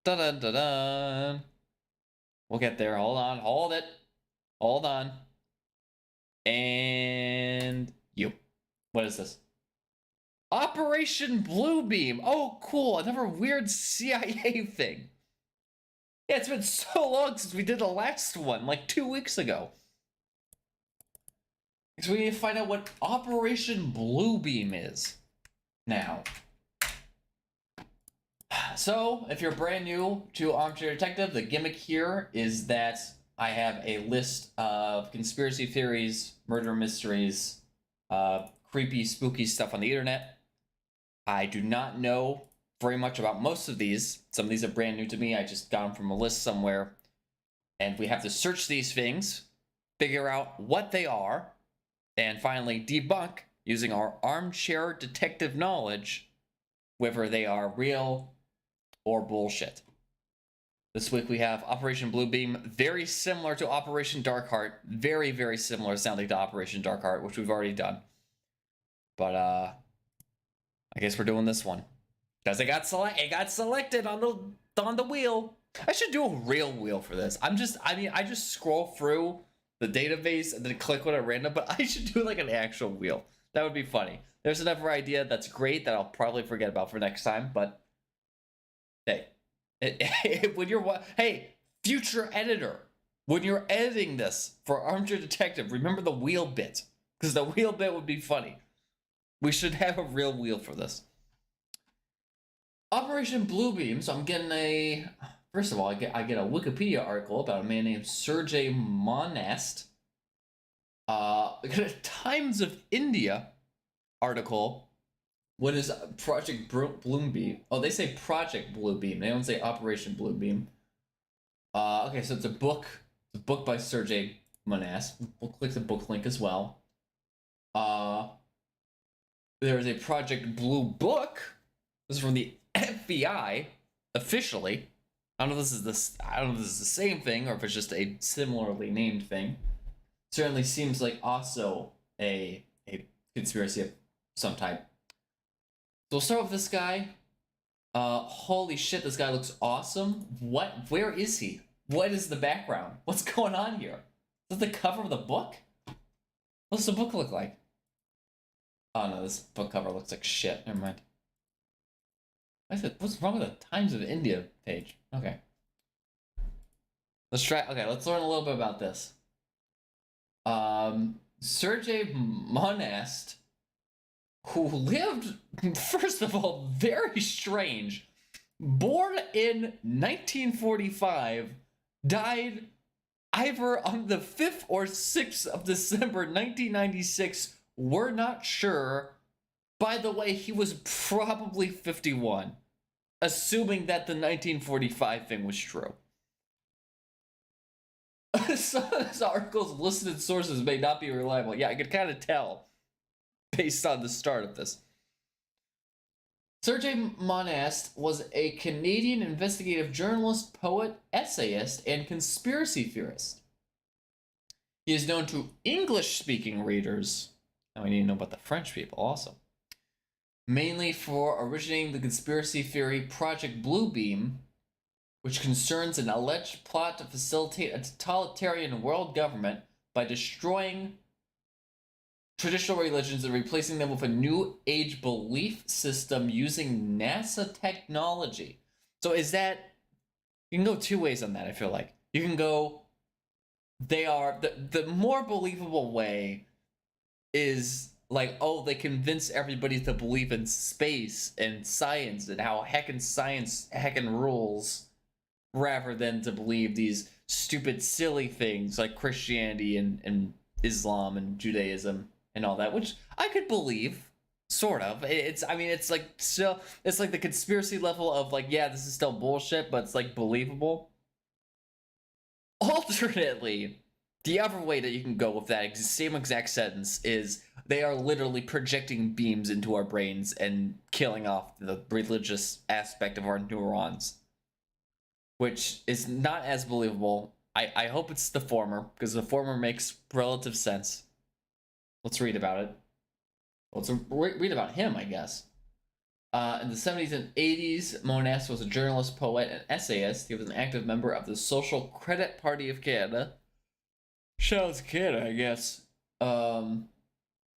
da da da da. We'll get there. Hold on. Hold it. Hold on. And you. What is this? Operation Bluebeam. Oh, cool. Another weird CIA thing. Yeah, it's been so long since we did the last one, like 2 weeks ago. So we need to find out what Operation Bluebeam is now. So, if you're brand new to Armchair Detective, the gimmick here is that I have a list of conspiracy theories, murder mysteries, creepy, spooky stuff on the internet. I do not know very much about most of these. Some of these are brand new to me. I just got them from a list somewhere. And we have to search these things, figure out what they are, and finally debunk using our armchair detective knowledge whether they are real or bullshit. This week we have Operation Bluebeam, very similar to Operation Darkheart, very, very similar sounding to Operation Darkheart, which we've already done. But I guess we're doing this one because it got selected on the wheel. I should do a real wheel for this. I just scroll through the database and then click on it random, but I should do like an actual wheel. That would be funny. There's another idea that's great that I'll probably forget about for next time, but hey, hey, future editor, when you're editing this for Armchair Detective, remember the wheel bit, because the wheel bit would be funny. We should have a real wheel for this. Operation Bluebeam. So I'm getting first of all, I get a Wikipedia article about a man named Sergei Monast. I got a Times of India article. What is Project Bluebeam? Oh, they say Project Bluebeam. They don't say Operation Bluebeam. Okay, so it's a book. It's a book by Sergei Monast. We'll click the book link as well. There is a Project Blue Book. This is from the FBI officially. I don't know if this is the same thing or if it's just a similarly named thing. Certainly seems like also a conspiracy of some type. So we'll start with this guy. Holy shit, this guy looks awesome. Where is he? What is the background? What's going on here? Is that the cover of the book? What's the book look like? Oh no, this book cover looks like shit. Never mind. What's wrong with the Times of India page? Okay. Let's learn a little bit about this. Sergei Monast, who lived, first of all, very strange. Born in 1945, died either on the 5th or 6th of December 1996. We're not sure. By the way, he was probably 51, assuming that the 1945 thing was true. Some of this article's listed sources may not be reliable. Yeah, I could kind of tell based on the start of this. Sergei Monast was a Canadian investigative journalist, poet, essayist, and conspiracy theorist. He is known to English-speaking readers, and we need to know about the French people also, mainly for originating the conspiracy theory Project Bluebeam, which concerns an alleged plot to facilitate a totalitarian world government by destroying traditional religions and replacing them with a new age belief system using NASA technology. So is that, you can go two ways on that, I feel like. You can go, they are, the more believable way is like, oh, they convince everybody to believe in space and science and how heckin' science heckin' rules, rather than to believe these stupid, silly things like Christianity and Islam and Judaism and all that, which I could believe, sort of. It's like still, it's like the conspiracy level of like, yeah, this is still bullshit, but it's like believable. Alternately, the other way that you can go with that same exact sentence is they are literally projecting beams into our brains and killing off the religious aspect of our neurons, which is not as believable. I hope it's the former, because the former makes relative sense. Let's read about it. Let's read about him, I guess. In the 70s and 80s, Monast was a journalist, poet, and essayist. He was an active member of the Social Credit Party of Canada. Shout out to Canada, I guess. In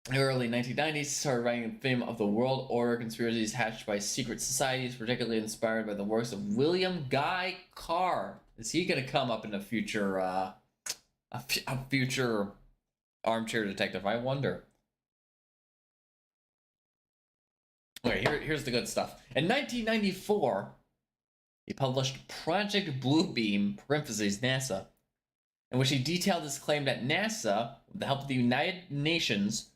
the early 1990s, he started writing in fame of the world order conspiracies hatched by secret societies, particularly inspired by the works of William Guy Carr. Is he going to come up in a future, a future Armchair Detective? I wonder. Okay, here's the good stuff. In 1994, He published Project Bluebeam (parentheses NASA), in which he detailed his claim that NASA, with the help of the United Nations,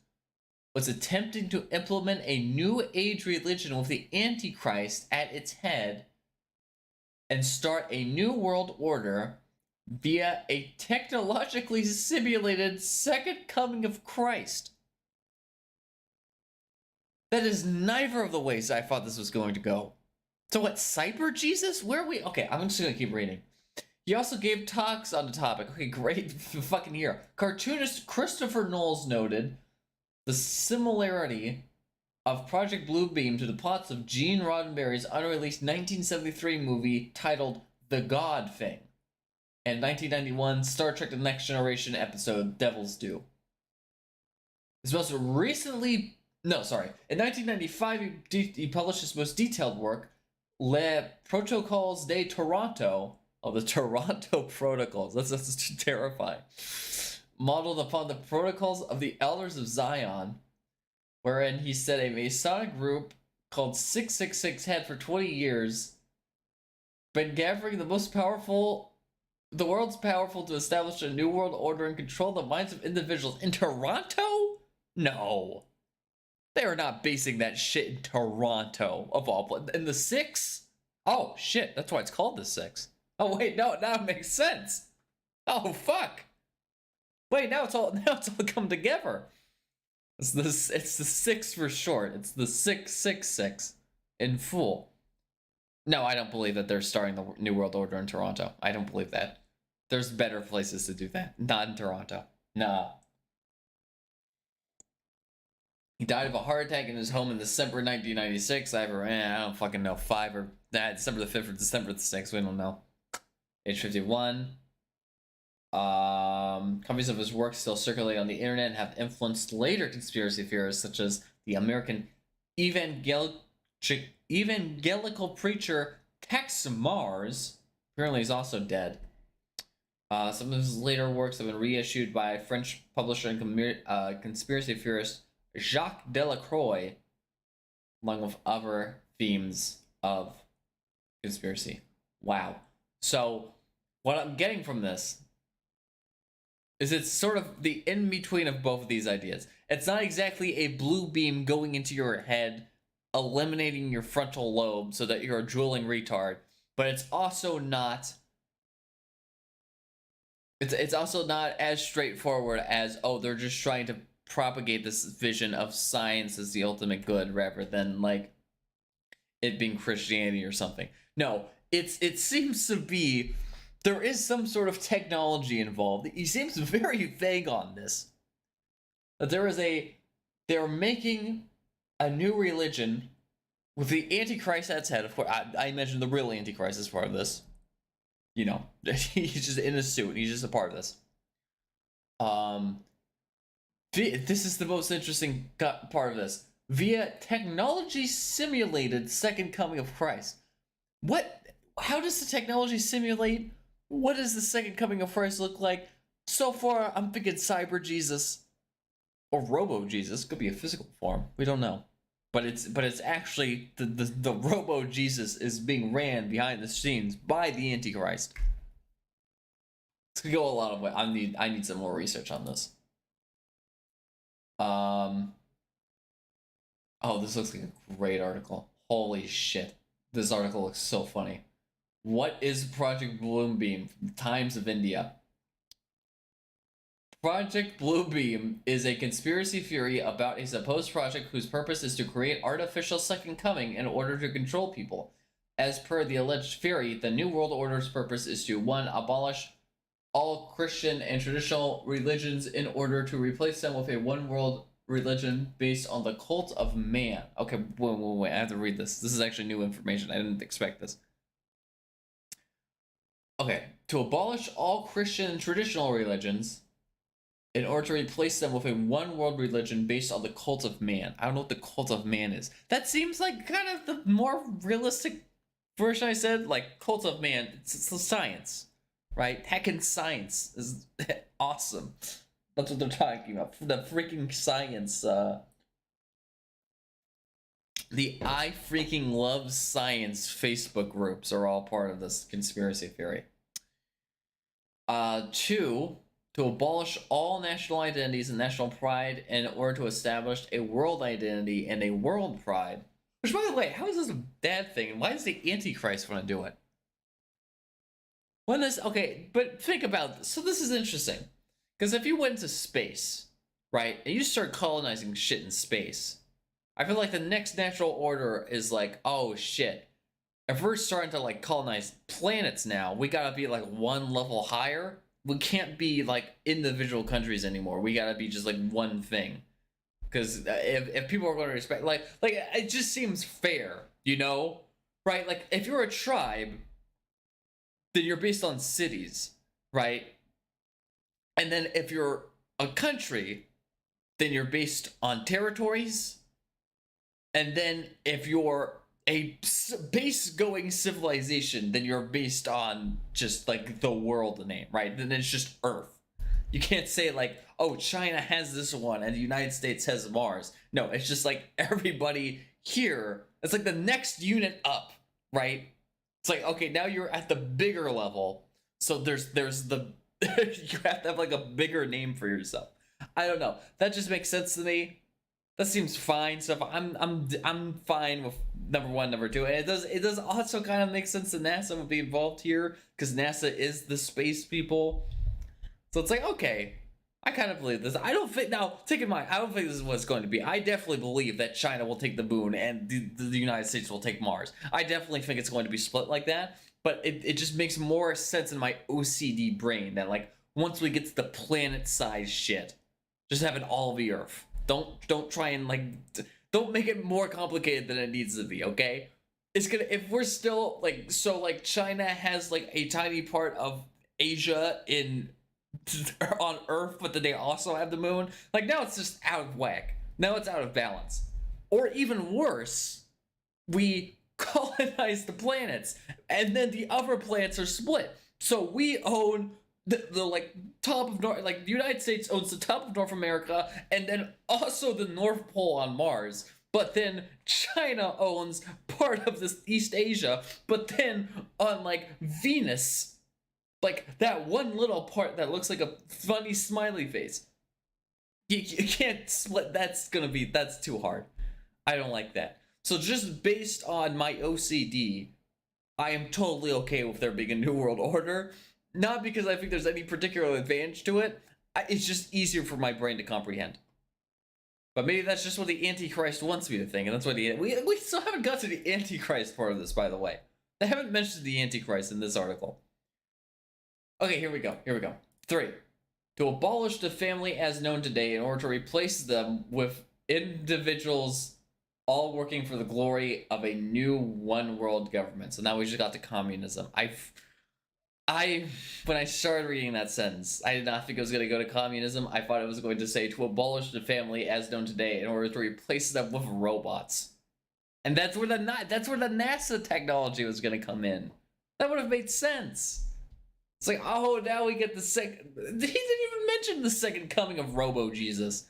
was attempting to implement a new age religion with the Antichrist at its head and start a new world order via a technologically simulated second coming of Christ. That is neither of the ways I thought this was going to go. So what, Cyber Jesus? Where are we? Okay, I'm just gonna keep reading. He also gave talks on the topic. Okay, great fucking year. Cartoonist Christopher Knowles noted the similarity of Project Bluebeam to the plots of Gene Roddenberry's unreleased 1973 movie titled The God Thing and 1991 Star Trek The Next Generation episode Devil's Due. His most recently... No, sorry. In 1995, he published his most detailed work, Les Protocoles de Toronto. Oh, the Toronto Protocols. That's terrifying. Modeled upon the protocols of the Elders of Zion, wherein he said a Masonic group called 666 had for 20 years been gathering the world's powerful to establish a new world order and control the minds of individuals in Toronto? No. They are not basing that shit in Toronto, of all places. In the Six? Oh, shit, that's why it's called the Six. Oh, wait, no, now it makes sense. Oh, fuck. Wait, now it's all come together. It's the Six for short. It's the 666 in full. No, I don't believe that they're starting the New World Order in Toronto. I don't believe that. There's better places to do that. Not in Toronto. Nah. He died of a heart attack in his home in December 1996. I don't fucking know. December the 5th or December the 6th. We don't know. Age 51. Copies of his work still circulate on the internet and have influenced later conspiracy theorists such as the American evangelical preacher Tex Mars. Apparently he's also dead. Some of his later works have been reissued by French publisher and conspiracy theorist Jacques Delacroix, along with other themes of conspiracy. Wow. So, what I'm getting from this is it's sort of the in-between of both of these ideas. It's not exactly a blue beam going into your head, eliminating your frontal lobe so that you're a drooling retard, but it's also not... It's also not as straightforward as, oh, they're just trying to propagate this vision of science as the ultimate good rather than like it being Christianity or something. No, it seems to be there is some sort of technology involved. He seems very vague on this. That they're making a new religion with the Antichrist at its head. Of course, I mentioned the real Antichrist as part of this. You know, he's just in a suit and he's just a part of this. This is the most interesting part of this. Via technology simulated second coming of Christ. What? How does the technology simulate? What does the second coming of Christ look like? So far, I'm thinking Cyber Jesus or Robo Jesus. Could be a physical form. We don't know. But it's actually the Robo Jesus is being ran behind the scenes by the Antichrist. It's gonna go a lot of way. I need some more research on this. Oh, this looks like a great article. Holy shit. This article looks so funny. What is Project Bluebeam? Times of India. Project Bluebeam is a conspiracy theory about a supposed project whose purpose is to create artificial second coming in order to control people. As per the alleged theory, the New World Order's purpose is to 1. Abolish all Christian and traditional religions in order to replace them with a one world religion based on the cult of man. Okay, wait, I have to read this. This is actually new information. I didn't expect this. Okay, to abolish all Christian and traditional religions in order to replace them with a one world religion based on the cult of man. I don't know what the cult of man is. That seems like kind of the more realistic version I said. Like, cult of man, it's science, right? Heckin' science is awesome. That's what they're talking about. The freaking science. The I freaking love science Facebook groups are all part of this conspiracy theory. 2, to abolish all national identities and national pride in order to establish a world identity and a world pride. Which, by the way, how is this a bad thing? And why does the Antichrist want to do it? When this, okay, but think about this. So this is interesting. Because if you went to space, right, and you start colonizing shit in space, I feel like the next natural order is like, oh shit. If we're starting to like colonize planets now, we gotta be like one level higher. We can't be like individual countries anymore. We gotta be just like one thing. Because if people are going to respect, like it just seems fair, you know, right? Like if you're a tribe, then you're based on cities, right? And then if you're a country, then you're based on territories. And then if you're a base going civilization, then you're based on just like the world name, right? Then it's just Earth. You can't say like, oh, China has this one and the United States has Mars. No, it's just like everybody here. It's like the next unit up, right? It's like, okay, now you're at the bigger level. So there's the you have to have like a bigger name for yourself. I don't know. That just makes sense to me. That seems fine. So I'm fine with number 1, number 2. And it does also kind of make sense that NASA would be involved here because NASA is the space people. So it's like, okay, I kind of believe this. I don't think, now, take in mind, I don't think this is what it's going to be. I definitely believe that China will take the moon and the United States will take Mars. I definitely think it's going to be split like that, but it just makes more sense in my OCD brain that, like, once we get to the planet-sized shit, just have it all the Earth. Don't try and, like, don't make it more complicated than it needs to be, okay? It's gonna, if we're still, like, so, like, China has, like, a tiny part of Asia on Earth, but then they also have the moon. Like, now it's just out of whack. Now it's out of balance. Or even worse, we colonize the planets, and then the other planets are split. So we own the like top of North, like the United States owns the top of North America, and then also the North Pole on Mars. But then China owns part of this East Asia, but then on like Venus, like that one little part that looks like a funny smiley face. You can't split. That's too hard. I don't like that. So just based on my OCD, I am totally okay with there being a new world order. Not because I think there's any particular advantage to it. It's just easier for my brain to comprehend. But maybe that's just what the Antichrist wants me to think, and that's why we still haven't got to the Antichrist part of this, by the way. They haven't mentioned the Antichrist in this article. Okay, here we go. 3. To abolish the family as known today in order to replace them with individuals all working for the glory of a new one world government. So now we just got to communism. When I started reading that sentence, I did not think it was going to go to communism. I thought it was going to say to abolish the family as known today in order to replace them with robots. And that's where the NASA technology was going to come in. That would have made sense. It's like, oh, now we get the second. He didn't even mention the second coming of Robo Jesus.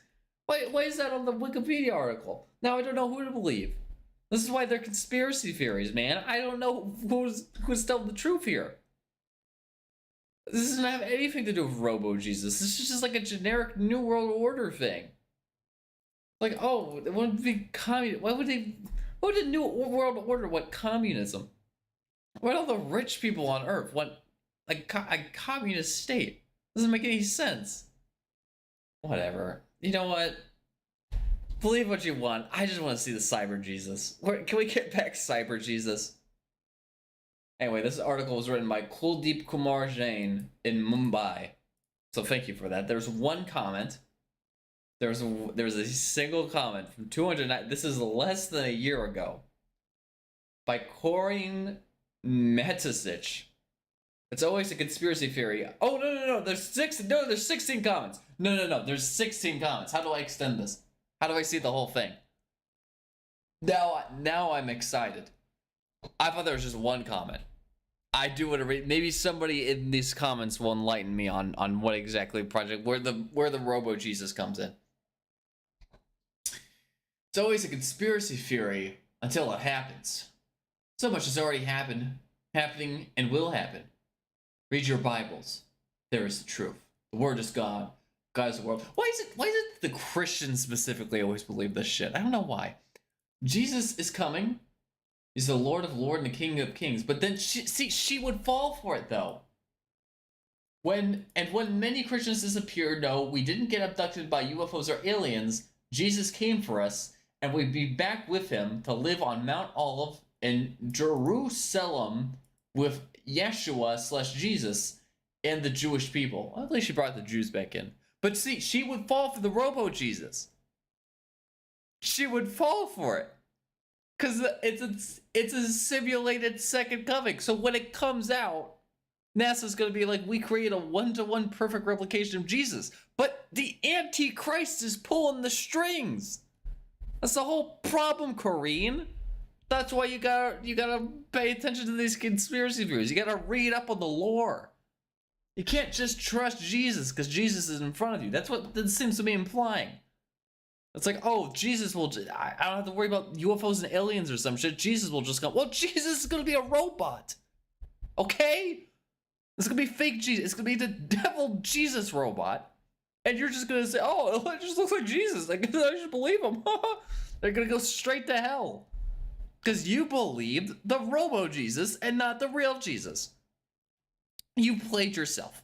Why is that on the Wikipedia article? Now I don't know who to believe. This is why they're conspiracy theories, man. I don't know who's telling the truth here. This doesn't have anything to do with Robo Jesus. This is just like a generic New World Order thing. Like, oh, it wouldn't be communism. Why would a New World Order want communism? Why all the rich people on Earth want like a communist state? Doesn't make any sense. Whatever. You know what? Believe what you want. I just want to see the Cyber Jesus. Can we get back Cyber Jesus? Anyway, this article was written by Kuldeep Kumar Jain in Mumbai. So thank you for that. There's one comment. There's a single comment from 209. This is less than a year ago. By Corinne Metasic. It's always a conspiracy theory. Oh, no. There's 16 comments. No. There's 16 comments. How do I extend this? How do I see the whole thing? Now I'm excited. I thought there was just one comment. I do want to read. Maybe somebody in these comments will enlighten me on what exactly project, where the Robo Jesus comes in. It's always a conspiracy theory until it happens. So much has already happened, happening, and will happen. Read your Bibles. There is the truth. The Word is God. God is the world. Why is it the Christians specifically always believe this shit? I don't know why. Jesus is coming. He's the Lord of Lords and the King of Kings. But then she would fall for it though. When many Christians disappeared, no, we didn't get abducted by UFOs or aliens. Jesus came for us, and we'd be back with him to live on Mount Olive in Jerusalem with Yeshua/Jesus and the Jewish people. Well, at least she brought the Jews back in. But see, she would fall for the Robo-Jesus. She would fall for it. Because it's a simulated second coming. So when it comes out, NASA's going to be like, we create a one-to-one perfect replication of Jesus. But the Antichrist is pulling the strings. That's the whole problem, Corrine. That's why you gotta pay attention to these conspiracy theories. You gotta read up on the lore. You can't just trust Jesus because Jesus is in front of you. That's what this seems to be implying. It's like, oh, Jesus will... I don't have to worry about UFOs and aliens or some shit. Jesus will just come. Well, Jesus is going to be a robot. Okay? It's going to be fake Jesus. It's going to be the devil Jesus robot. And you're just going to say, oh, it just looks like Jesus. I should believe him. They're going to go straight to hell. Because you believed the Robo-Jesus and not the real Jesus. You played yourself.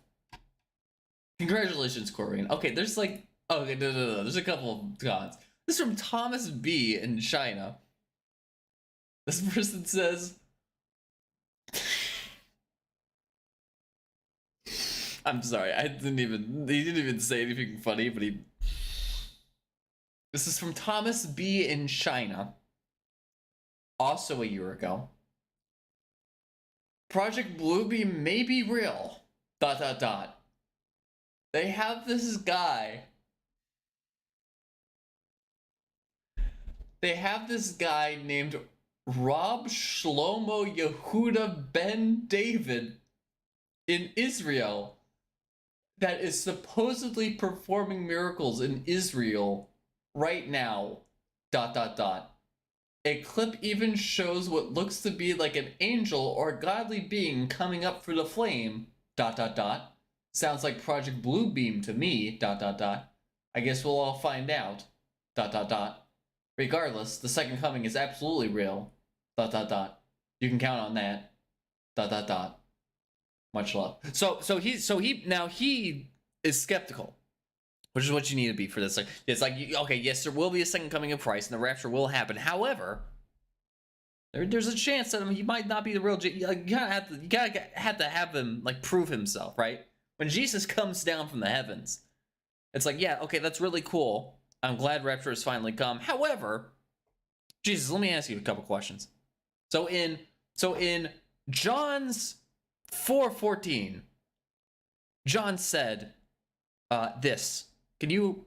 Congratulations, Corrine. Okay, there's like... Okay, no. There's a couple of comments. This is from Thomas B. in China. This person says... I'm sorry, he didn't even say anything funny, but he... This is from Thomas B. in China. Also a year ago. Project Bluebeam may be real. ... They have this guy... They have this guy named Rob Shlomo Yehuda Ben David in Israel that is supposedly performing miracles in Israel right now. ... A clip even shows what looks to be like an angel or godly being coming up through the flame. ... Sounds like Project Bluebeam to me. ... I guess we'll all find out. ... Regardless, the second coming is absolutely real. ... You can count on that. ... Much love. So he is skeptical, which is what you need to be for this. Like, it's like, okay, yes, there will be a second coming of Christ, and the rapture will happen. However, there's a chance that he might not be the real. You gotta have to have him like prove himself, right? When Jesus comes down from the heavens, it's like, yeah, okay, that's really cool. I'm glad rapture has finally come. However, Jesus, let me ask you a couple questions. So in John's 4:14, John said this. Can you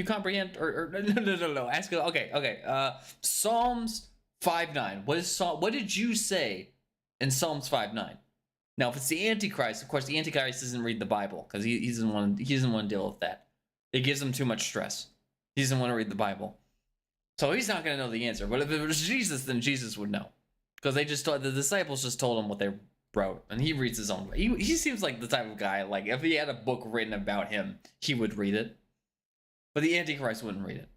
comprehend? Or no. Ask it. Okay. Psalms 5:9. What did you say in Psalms 5:9? Now, if it's the Antichrist, of course, the Antichrist doesn't read the Bible because he doesn't want to deal with that. It gives him too much stress. He doesn't want to read the Bible. So he's not going to know the answer. But if it was Jesus, then Jesus would know. Because the disciples just told him what they wrote. And he reads his own. He seems like the type of guy, like, if he had a book written about him, he would read it. But the Antichrist wouldn't read it.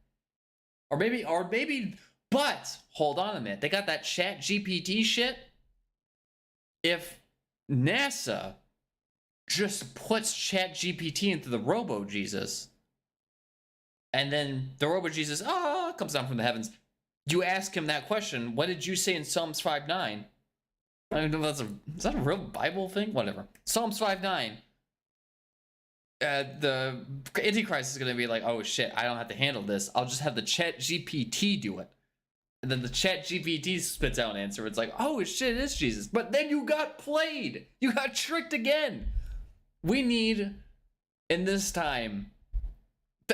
Or maybe, but, hold on a minute. They got that ChatGPT shit. If NASA just puts ChatGPT into the Robo-Jesus... And then the Robo-Jesus comes down from the heavens. You ask him that question. What did you say in Psalms 5:9? I don't know if is that a real Bible thing? Whatever. Psalms 5:9. The Antichrist is going to be like, oh shit, I don't have to handle this. I'll just have the ChatGPT do it. And then the ChatGPT spits out an answer. It's like, oh shit, it is Jesus. But then you got played. You got tricked again. We need, in this time...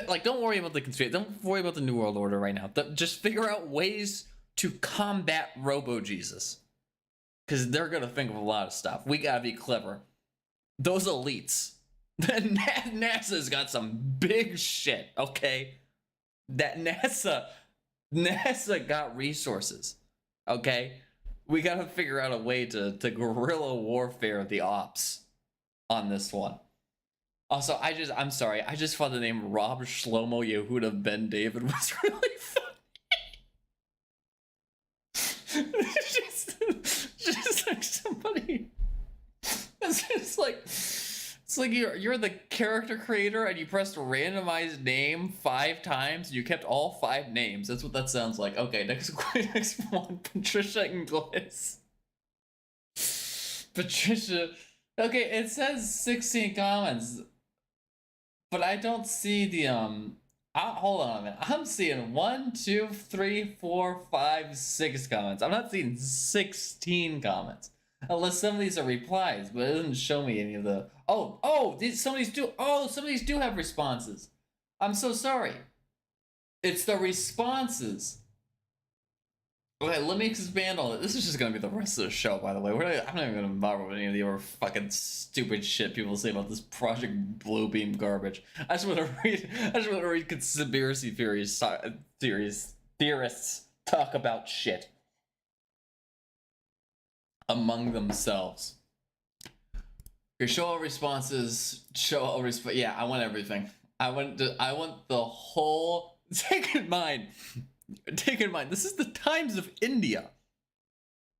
Like, don't worry about the conspiracy. Don't worry about the New World Order right now. Just figure out ways to combat Robo-Jesus. Because they're going to think of a lot of stuff. We got to be clever. Those elites. NASA's got some big shit, okay? That NASA got resources. Okay, we gotta figure out a way to guerrilla warfare the ops on this one. Also, I'm sorry, I just thought the name Rob Shlomo Yehuda Ben David was really funny. just like somebody. It's like you're the character creator and you pressed randomize name 5 times and you kept all 5 names. That's what that sounds like. Okay, next one, Patricia Inglis. Patricia. Okay, it says 16 comments, but I don't see the hold on a minute. I'm seeing 1, 2, 3, 4, 5, 6 comments. I'm not seeing 16 comments. Unless some of these are replies, but it doesn't show me any of the. Some of these do have responses. I'm so sorry. It's the responses. Okay, let me expand on it. This is just gonna be the rest of the show, by the way. I'm not even gonna bother with any of the other fucking stupid shit people say about this Project Bluebeam garbage. I just want to read conspiracy theories theorists talk about shit among themselves. Okay, show all responses. Yeah, I want everything. I want the whole. Take in mind. This is the Times of India.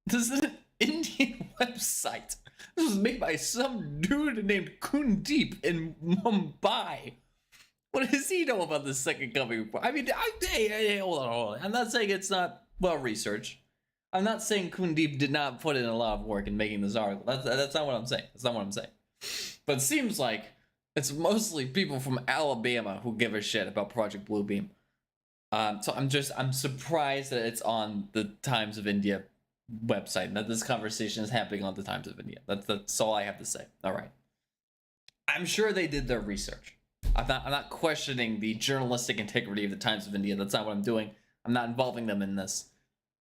This is an Indian website. This was made by some dude named Kundeep in Mumbai. What does he know about the second coming? I mean, hey, hold on. I'm not saying it's not well researched. I'm not saying Kundeep did not put in a lot of work in making this article. That's not what I'm saying. That's not what I'm saying. But it seems like it's mostly people from Alabama who give a shit about Project Bluebeam. So I'm surprised that it's on the Times of India website and that this conversation is happening on the Times of India. That's all I have to say. All right. I'm sure they did their research. I'm not questioning the journalistic integrity of the Times of India. That's not what I'm doing. I'm not involving them in this.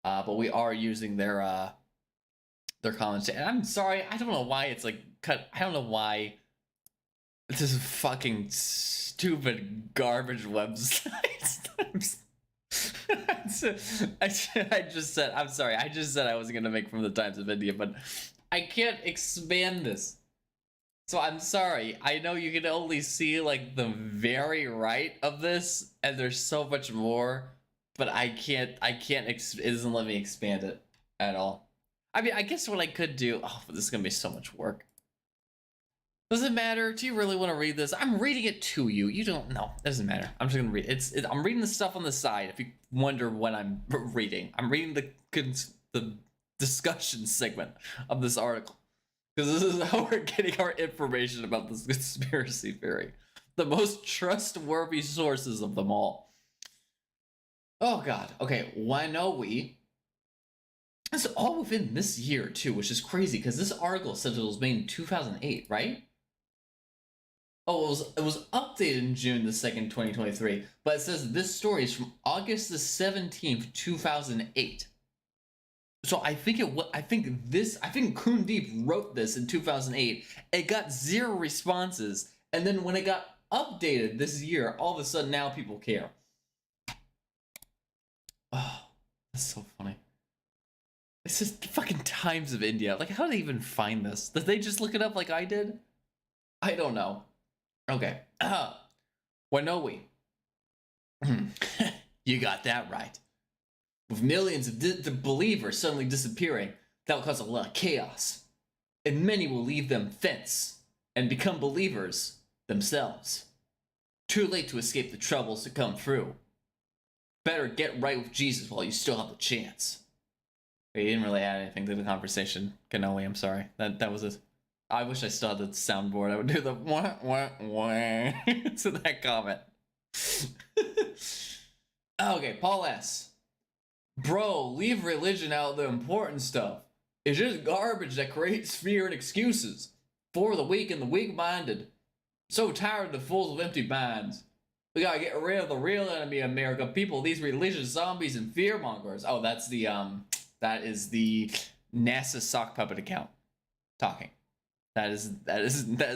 But we are using their comments. And I'm sorry, I don't know why it's like cut. I don't know why this is fucking stupid garbage website. I just said I'm sorry. I just said I wasn't gonna make from the Times of India, but I can't expand this. So I'm sorry. I know you can only see like the very right of this, and there's so much more. But I can't, it doesn't let me expand it at all. I mean, I guess what I could do, but this is going to be so much work. Does it matter? Do you really want to read this? I'm reading it to you. You don't know. It doesn't matter. I'm just going to read it. I'm reading the stuff on the side. If you wonder what I'm reading, I'm reading the discussion segment of this article. Because this is how we're getting our information about this conspiracy theory. The most trustworthy sources of them all. Oh god. Okay, why know we? It's all within this year too, which is crazy because this article says it was made in 2008, right? Oh, it was updated in June the 2nd, 2023, but it says this story is from August the 17th, 2008. So I think Kundeep wrote this in 2008. It got 0 responses, and then when it got updated this year, all of a sudden now people care. Oh, that's so funny. It's just fucking Times of India. Like, how did they even find this? Did they just look it up like I did? I don't know. Okay. Wanowi. You got that right. With millions of believers suddenly disappearing, that will cause a lot of chaos. And many will leave them fence and become believers themselves. Too late to escape the troubles to come through. Better get right with Jesus while you still have the chance. He didn't really add anything to the conversation, Kanoe. I'm sorry. That was it. I wish I still had the soundboard. I would do the wah wah wah to that comment. Okay, Paul S. Bro, leave religion out of the important stuff. It's just garbage that creates fear and excuses for the weak and the weak-minded. So tired of the fools with empty minds. We gotta get rid of the real enemy of America, people, these religious zombies and fearmongers. Oh, that's the, that is the NASA sock puppet account talking. That is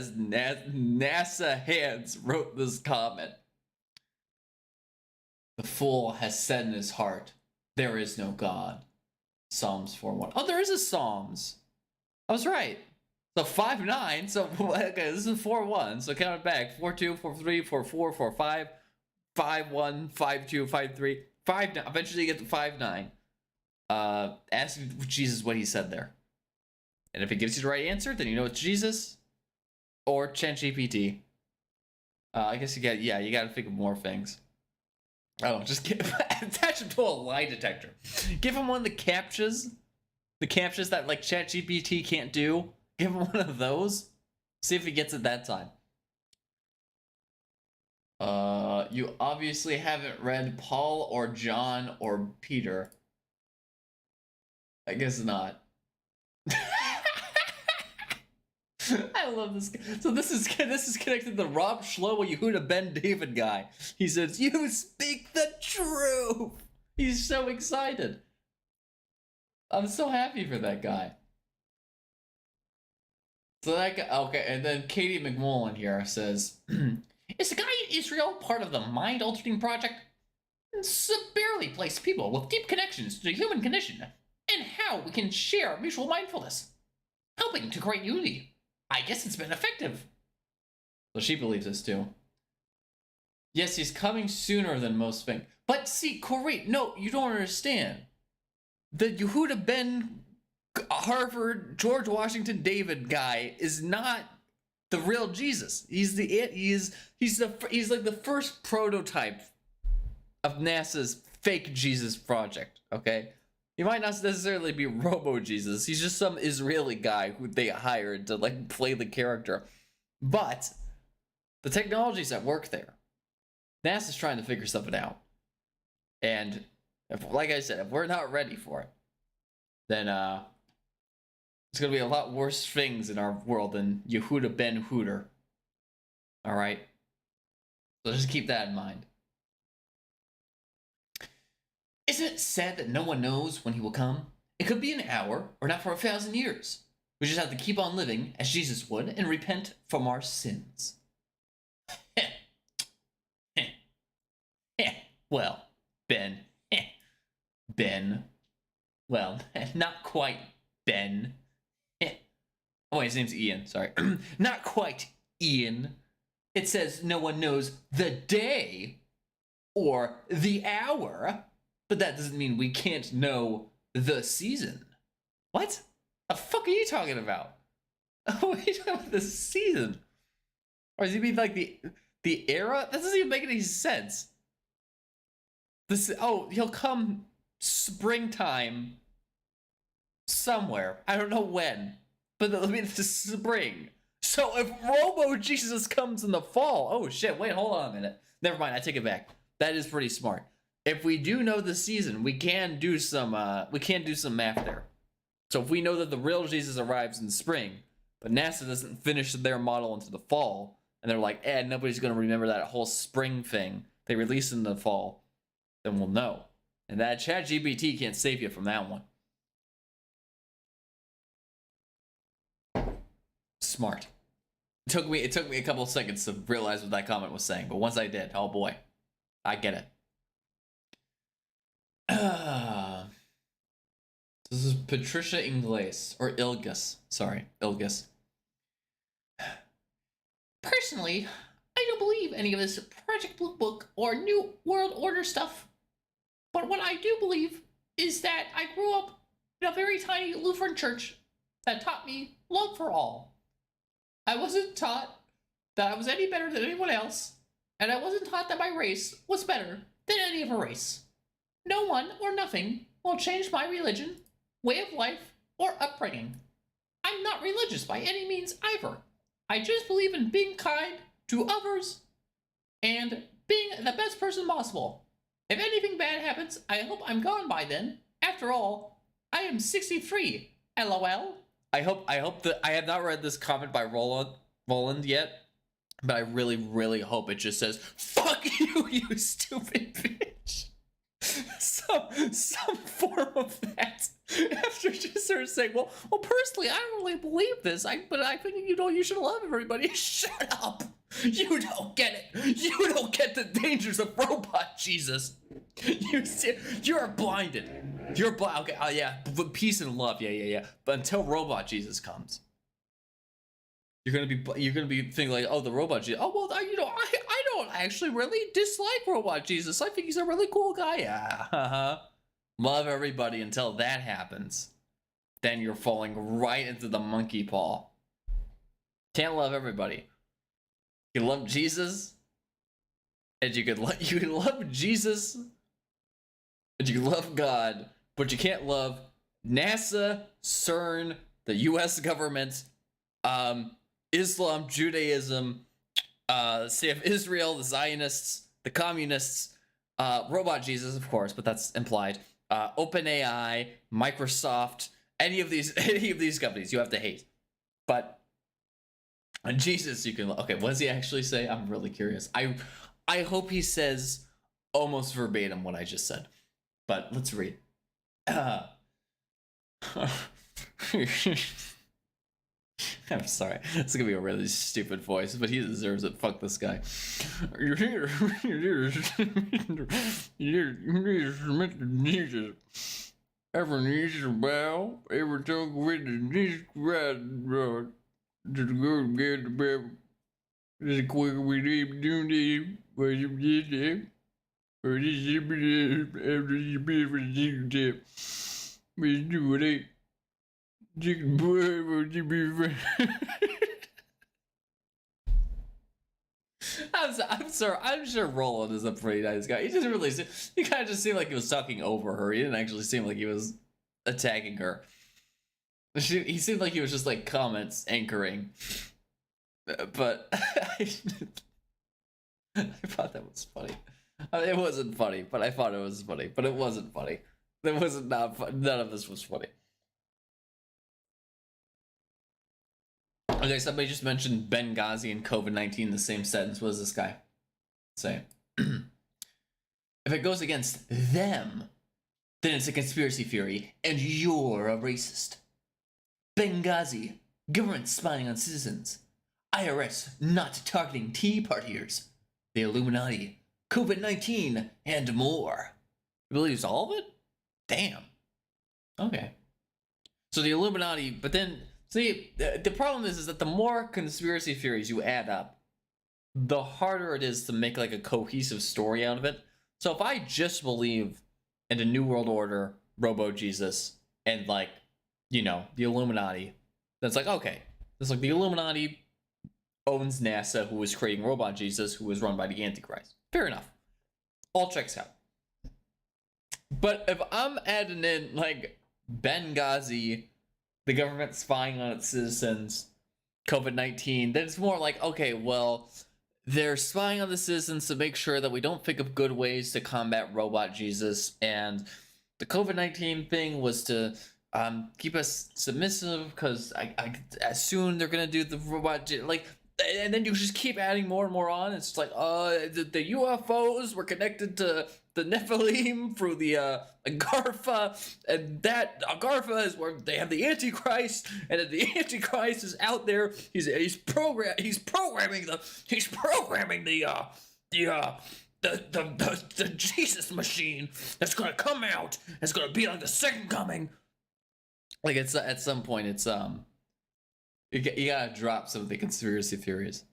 NASA heads wrote this comment. The fool has said in his heart, there is no God. Psalms 4:1. Oh, there is a Psalms. I was right. So 5:9. So okay, this is 4:1. So count it back: 4:2, 4:3, 4:4, 4:5, 5:1, 5:2, 5:3, 5:9. Eventually, you get to 5:9. Ask Jesus what he said there, and if he gives you the right answer, then you know it's Jesus or ChatGPT. I guess you got to think of more things. Oh, just attach him to a lie detector. Give him one of the captchas that like ChatGPT can't do. Give him one of those. See if he gets it that time. You obviously haven't read Paul or John or Peter. I guess not. I love this guy. So this is connected to the Rob Shlomo Yehuda Ben David guy. He says, "You speak the truth." He's so excited. I'm so happy for that guy. So that guy, okay, and then Katie McMullen here says, "Is the guy in Israel part of the mind-altering project? Severely placed people with deep connections to the human condition and how we can share mutual mindfulness, helping to create unity. I guess it's been effective." So she believes this too. Yes, he's coming sooner than most think. But see, Corey, no, you don't understand. The Yehuda Ben Harvard George Washington David guy is not the real Jesus. He's like the first prototype of NASA's fake Jesus project, okay? He might not necessarily be Robo Jesus. He's just some Israeli guy who they hired to like play the character. But the technology's at work there. NASA's trying to figure something out. And like I said, if we're not ready for it, then it's gonna be a lot worse things in our world than Yehuda Ben Hooter. Alright? So just keep that in mind. Isn't it sad that no one knows when he will come? It could be an hour, or not for 1,000 years. We just have to keep on living as Jesus would and repent from our sins. Well, Ben. Ben. Well, not quite Ben. Oh, wait, his name's Ian, sorry. Not quite Ian. It says no one knows the day or the hour. But that doesn't mean we can't know the season. What? The fuck are you talking about? What are you talking about, the season? Or does he mean like the era? That doesn't even make any sense. He'll come springtime somewhere. I don't know when. But I mean, it's spring. So if Robo Jesus comes in the fall, oh shit, wait, hold on a minute. Never mind, I take it back. That is pretty smart. If we do know the season, we can do some math there. So if we know that the real Jesus arrives in spring, but NASA doesn't finish their model into the fall, and they're like, nobody's gonna remember that whole spring thing they released in the fall, then we'll know. And that ChatGPT can't save you from that one. Smart. It took me a couple of seconds to realize what that comment was saying, but once I did, oh boy, I get it. This is Patricia Ingles, or Ilgus. Sorry, Ilgus. Personally, I don't believe any of this Project Blue Book or New World Order stuff. But what I do believe is that I grew up in a very tiny Lutheran church that taught me love for all. I wasn't taught that I was any better than anyone else, and I wasn't taught that my race was better than any other race. No one or nothing will change my religion, way of life, or upbringing. I'm not religious by any means either. I just believe in being kind to others and being the best person possible. If anything bad happens, I hope I'm gone by then. After all, I am 63. LOL. I hope that I have not read this comment by Roland yet, but I really, really hope it just says, "Fuck you, you stupid bitch." Some form of that. After just sort of saying, well, personally, I don't really believe this. But I think you should love everybody. Shut up. You don't get it. You don't get the dangers of robot Jesus. You're blinded. You're black. Okay, yeah, but peace and love. Yeah. But until robot Jesus comes, you're gonna be thinking like, oh, the robot Jesus. Oh well, I don't actually really dislike robot Jesus. I think he's a really cool guy. Yeah. Love everybody until that happens. Then you're falling right into the monkey paw. Can't love everybody. You love Jesus, and you can love Jesus, and you can love God, but you can't love NASA, CERN, the U.S. government, Islam, Judaism, State of Israel, the Zionists, the communists, Robot Jesus, of course, but that's implied. OpenAI, Microsoft, any of these companies you have to hate. But Jesus, you can. Okay, what does he actually say? I'm really curious. I hope he says almost verbatim what I just said. But let's read. I'm sorry. It's gonna be a really stupid voice, but he deserves it. Fuck this guy. Ever needs a bow? Ever talk with the knees right? Just go get the bow. Just quick we need to do what you did there. Or this should be after you be for the tip. We do it. Chicken boy, would you be I'm sorry. I'm sure Roland is a pretty nice guy. He doesn't really. He kind of just seemed like he was talking over her. He didn't actually seem like he was attacking her. He seemed like he was just like comments anchoring. But I thought that was funny. It wasn't funny, but I thought it was funny. But it wasn't funny. It wasn't not fun. None of this was funny. Okay, somebody just mentioned Benghazi and COVID-19 in the same sentence. What does this guy say? If it goes against them, then it's a conspiracy theory, and you're a racist. Benghazi, government spying on citizens. IRS not targeting Tea Partiers. The Illuminati, COVID-19, and more. He believes all of it? Damn. Okay. So the Illuminati, but then... See, the problem is that the more conspiracy theories you add up, the harder it is to make like a cohesive story out of it. So if I just believe in a New World Order, Robo-Jesus, and like, you know, the Illuminati, that's like, okay. It's like the Illuminati owns NASA, who was creating Robot-Jesus, who was run by the Antichrist. Fair enough. All checks out. But if I'm adding in like Benghazi, the government spying on its citizens, COVID-19, then it's more like, okay, well, they're spying on the citizens to make sure that we don't think of good ways to combat Robot Jesus, and the COVID-19 thing was to keep us submissive, because as soon they're gonna do the Robot, like, and then you just keep adding more and more on. It's like, the UFOs were connected to the Nephilim through the Agartha, and that Agartha is where they have the Antichrist, and if the Antichrist is out there, he's programming the Jesus machine that's gonna come out. It's gonna be like the second coming. Like it's at some point, it's you gotta drop some of the conspiracy theories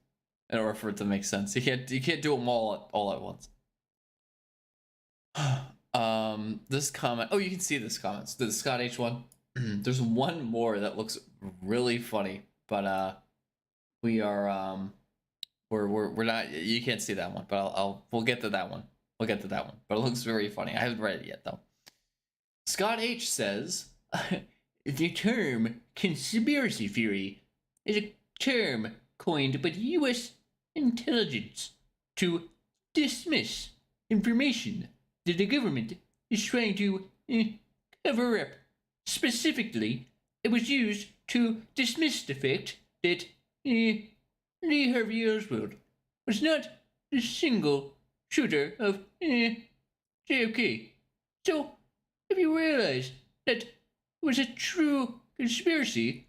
in order for it to make sense. You can't do them all at once. This comment. Oh, you can see this comment. The Scott H one. There's one more that looks really funny, but we are we're not. You can't see that one, but we'll get to that one. We'll get to that one. But it looks very funny. I haven't read it yet though. Scott H says the term conspiracy theory is a term coined by the U.S. intelligence to dismiss information that the government is trying to cover up. Specifically, it was used to dismiss the fact that Lee Harvey Oswald was not the single shooter of JFK. So, if you realize that it was a true conspiracy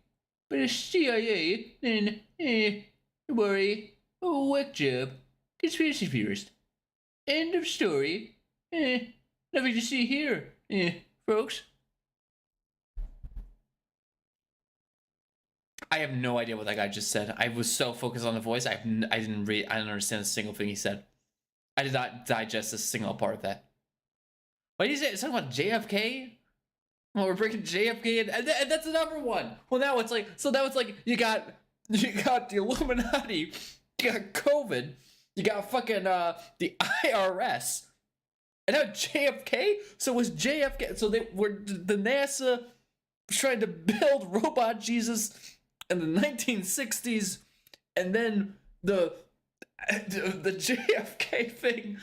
by the CIA, then you were a whack job conspiracy theorist. End of story. Nothing to see here. folks. I have no idea what that guy just said. I was so focused on the voice. I didn't understand a single thing he said. I did not digest a single part of that. What did he say? It's talking about JFK? Well, we're bringing JFK in, and that's another one. Well, now it's like, you got the Illuminati, you got COVID, you got fucking the IRS, and now JFK. So was JFK? So they were the NASA was trying to build robot Jesus in the 1960s, and then the JFK thing.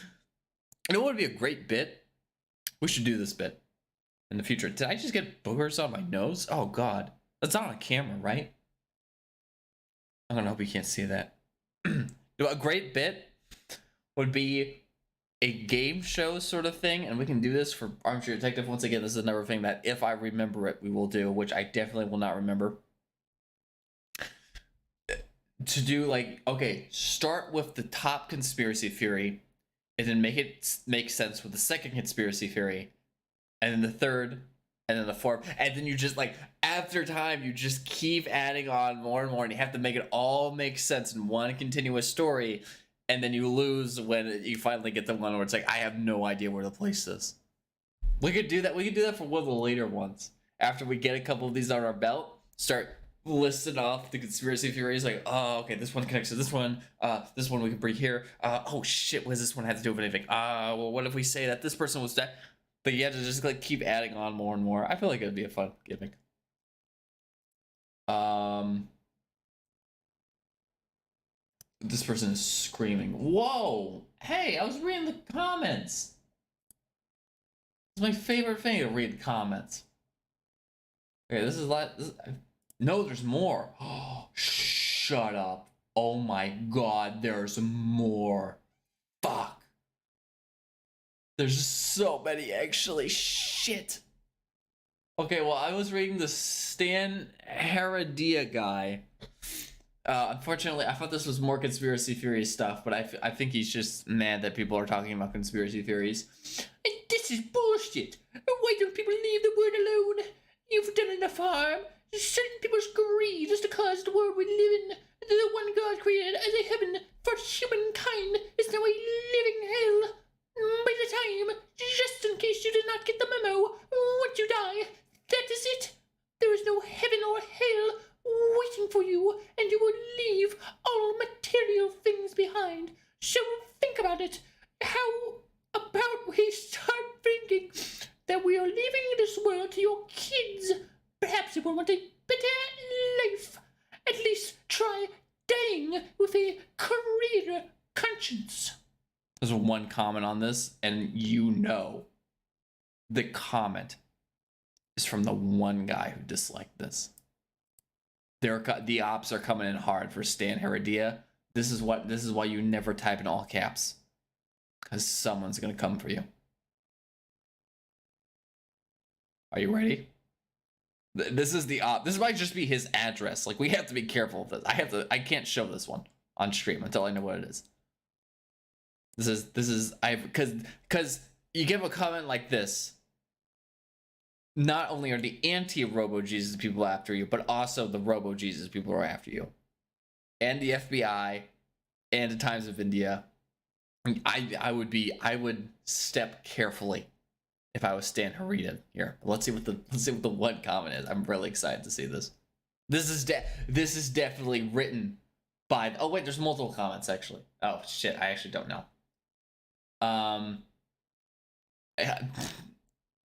You know what would be a great bit? We should do this bit in the future. Did I just get boogers on my nose? Oh god. That's not on camera, right? I don't know if we can't see that. A great bit would be a game show sort of thing, and we can do this for Armchair Detective. Once again, this is another thing that if I remember it, we will do, which I definitely will not remember. To do like, okay, start with the top conspiracy theory, and then make sense with the second conspiracy theory, and then the third, and then the fourth, and then you just like after time you just keep adding on more and more, and you have to make it all make sense in one continuous story, and then you lose when you finally get the one where it's like I have no idea where to place this. We could do that. We could do that for one of the later ones. After we get a couple of these on our belt, start listing off the conspiracy theories, like, oh, okay, this one connects to this one we can bring here, oh shit, what does this one have to do with anything, well, what if we say that this person was that, but you have to just like keep adding on more and more. I feel like it'd be a fun gimmick. This person is screaming. Whoa, hey, I was reading the comments. It's my favorite thing to read the comments. Okay, this is a lot. No, there's more. Oh, shut up. Oh my god, there's more. Fuck. There's so many, actually. Shit. Okay, well, I was reading the Stan Heredia guy. Unfortunately, I thought this was more conspiracy theory stuff, but I think he's just mad that people are talking about conspiracy theories. And this is bullshit. Why don't people leave the word alone? You've done enough harm. Certain people's greed is to cause the world we live in. The one God created as a heaven for humankind is now a living hell. By the time, just in case you did not get the memo, once you die, that is it. There is no heaven or hell waiting for you, and you will leave all material things behind. So think about it. How about we start thinking that we are leaving this world to your kids? Perhaps you will want a better life. At least try dying with a clear conscience. There's one comment on this, and you know the comment is from the one guy who disliked this. The ops are coming in hard for Stan Heredia. This is why you never type in all caps, because someone's gonna come for you. Are you ready? This is the op. This might just be his address. Like, we have to be careful of this. I can't show this one on stream until I know what it is. Because you give a comment like this, not only are the anti-Robo-Jesus people after you, but also the Robo-Jesus people are after you. And the FBI, and the Times of India. I would step carefully if I was Stan Heredia here. Let's see what the one comment is. I'm really excited to see this. This is definitely written by. Oh wait, there's multiple comments actually. Oh shit, I actually don't know.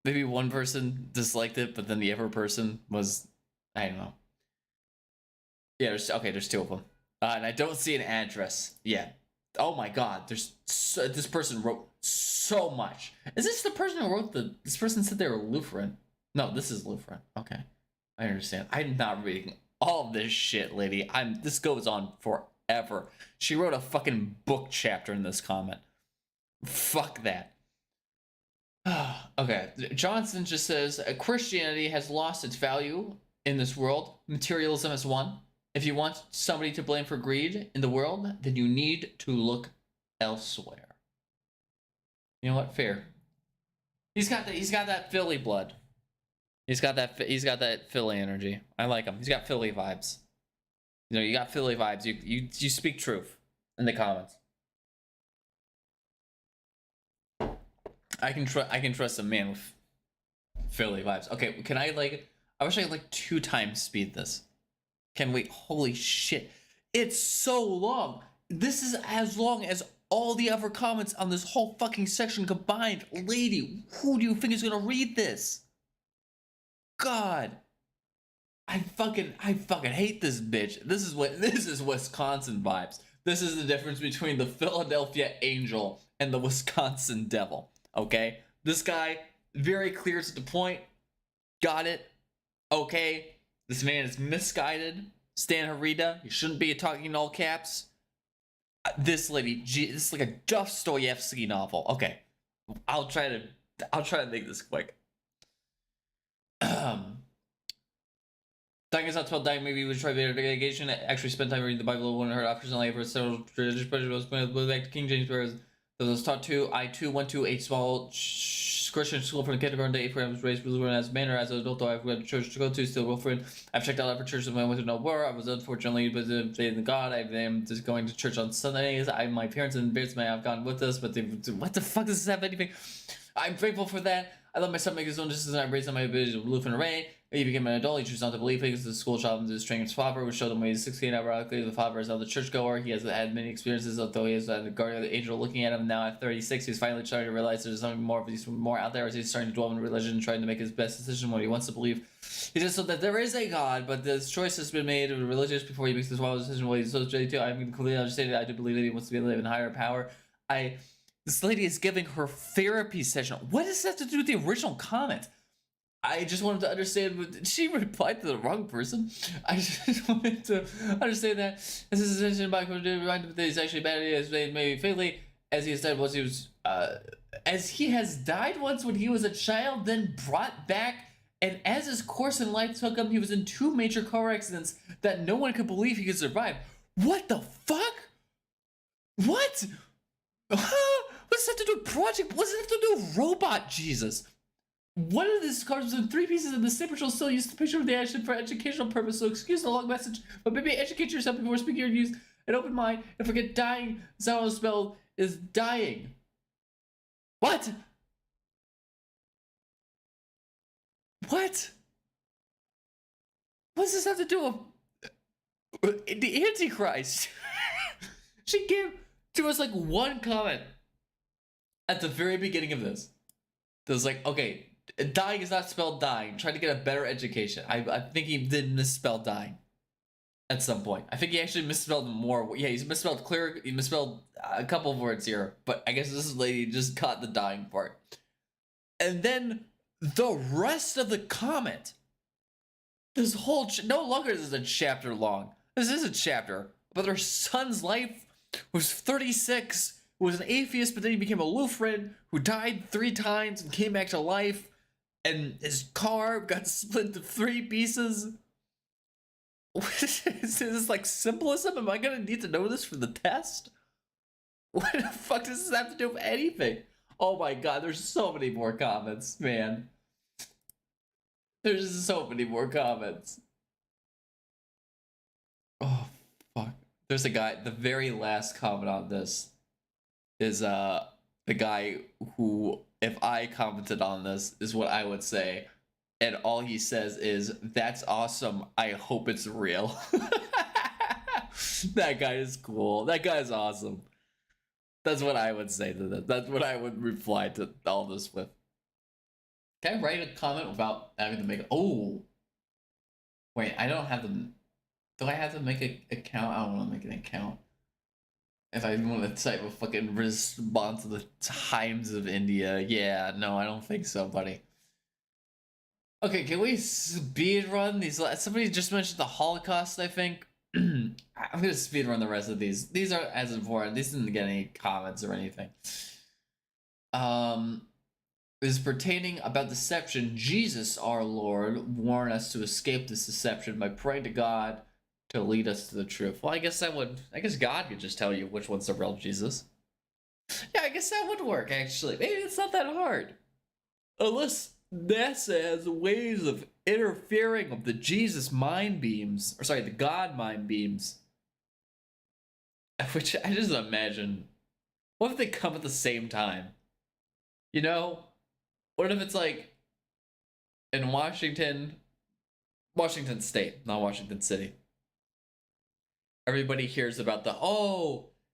Maybe one person disliked it, but then the other person was, I don't know. Yeah, there's two of them, and I don't see an address yet. Oh my god, this person wrote so much. Is this the person who wrote this person said they were Lutheran? No, this is Lutheran. Okay, I understand. I'm not reading all this shit, lady. This goes on forever. She wrote a fucking book chapter in this comment. Fuck that. Okay, Johnson just says Christianity has lost its value in this world. Materialism has won. If you want somebody to blame for greed in the world, then you need to look elsewhere. You know what? Fair. He's got that Philly blood. He's got that Philly energy. I like him. He's got Philly vibes. You know, you got Philly vibes. You speak truth in the comments. I can trust a man with Philly vibes. Okay, can I I wish I could 2x speed this. Can we? Holy shit. It's so long. This is as long as all the other comments on this whole fucking section combined. Lady, who do you think is gonna read this? God. I fucking hate this bitch. This is Wisconsin vibes. This is the difference between the Philadelphia Angel and the Wisconsin Devil. Okay? This guy, very clear to the point. Got it. Okay. This man is misguided. Stan Harita, you shouldn't be talking in all caps. This lady, this is like a Dostoevsky novel. Okay. I'll try to make this quick. Dying is not spelled dying. Maybe we would try better dedication. Actually spend time reading the Bible. One heard options in life for several religious prejudice. Back to King James, whereas I was taught to. I too went to a small Christian school from kindergarten to 8th grade. I was raised Lutheran as a manner. As an adult, though, I've got a church to go to. Still girlfriend. I've checked out every church when I went to know where. I was unfortunately but faith in God. I am just going to church on Sundays. My parents and parents may have gone with us, but what the fuck does this have anything? I'm grateful for that. I let my son make his own decisions. I raised on my ability to Lutheran array. He became an adult. He chose not to believe things. The school child his training his father, which showed him when he was 16. Ironically, the father is now the churchgoer. He has had many experiences, although he has had the guardian angel looking at him now at 36. He's finally starting to realize there's something more out there as he's starting to dwell in religion and trying to make his best decision what he wants to believe. He just said that there is a God, but this choice has been made religious before he makes this wild decision what he's supposed to do. I'm completely understanding. I do believe that he wants to be live in higher power. This lady is giving her therapy session. What does that have to do with the original comment? I just wanted to understand, but she replied to the wrong person. I just wanted to understand that this is a session by reminded that he's actually bad as maybe faintly, as he has said once he was as he has died once when he was a child, then brought back, and as his course in life took him, he was in 2 major car accidents that no one could believe he could survive. What the fuck? What? What's that to do with Project? What's that to do with Robot Jesus? One of these cards was in 3 pieces, and the snipper will still use the picture of the action for educational purpose, so excuse the long message, but maybe educate yourself before speaking or use an open mind, and forget dying, sound spell is dying. What? What? What does this have to do with the Antichrist? She gave to us like 1 comment at the very beginning of this. That was like, okay, dying is not spelled dying. Try to get a better education. I think he did misspell dying at some point. I think he actually misspelled more. Yeah, he's misspelled clear. He misspelled a couple of words here, but I guess this lady just caught the dying part. And then the rest of the comment, this whole no longer is a chapter long. This is a chapter about her son's life. Was 36. Was an atheist, but then he became a Lutheran who died 3 times and came back to life, and his car got split into 3 pieces. Is this like symbolism? Am I gonna need to know this for the test? What the fuck does this have to do with anything? Oh my god, there's so many more comments, man. There's so many more comments. Oh fuck. There's a guy, the very last comment on this is the guy who, if I commented on this, is what I would say, and all he says is, "That's awesome, I hope it's real." That guy is cool. That guy is awesome. That's what I would say to that. That's what I would reply to all this with. Can I write a comment without having to make it? Oh wait, I don't have to. Do I have to make an account? I don't want to make an account. If I want to type a fucking response to the Times of India. Yeah, no, I don't think so, buddy. Okay, can we speed run these? Somebody just mentioned the Holocaust, I think. I'm gonna speed run the rest of these. These aren't as important. These didn't get any comments or anything. Is pertaining about deception. Jesus, our Lord, warned us to escape this deception by praying to God to lead us to the truth. Well, I guess God could just tell you which one's the real Jesus. Yeah, I guess that would work, actually. Maybe it's not that hard. Unless NASA has ways of interfering with the Jesus mind beams, or sorry, the God mind beams. Which I just imagine. What if they come at the same time? You know? What if it's like in Washington State, not Washington City. Everybody hears about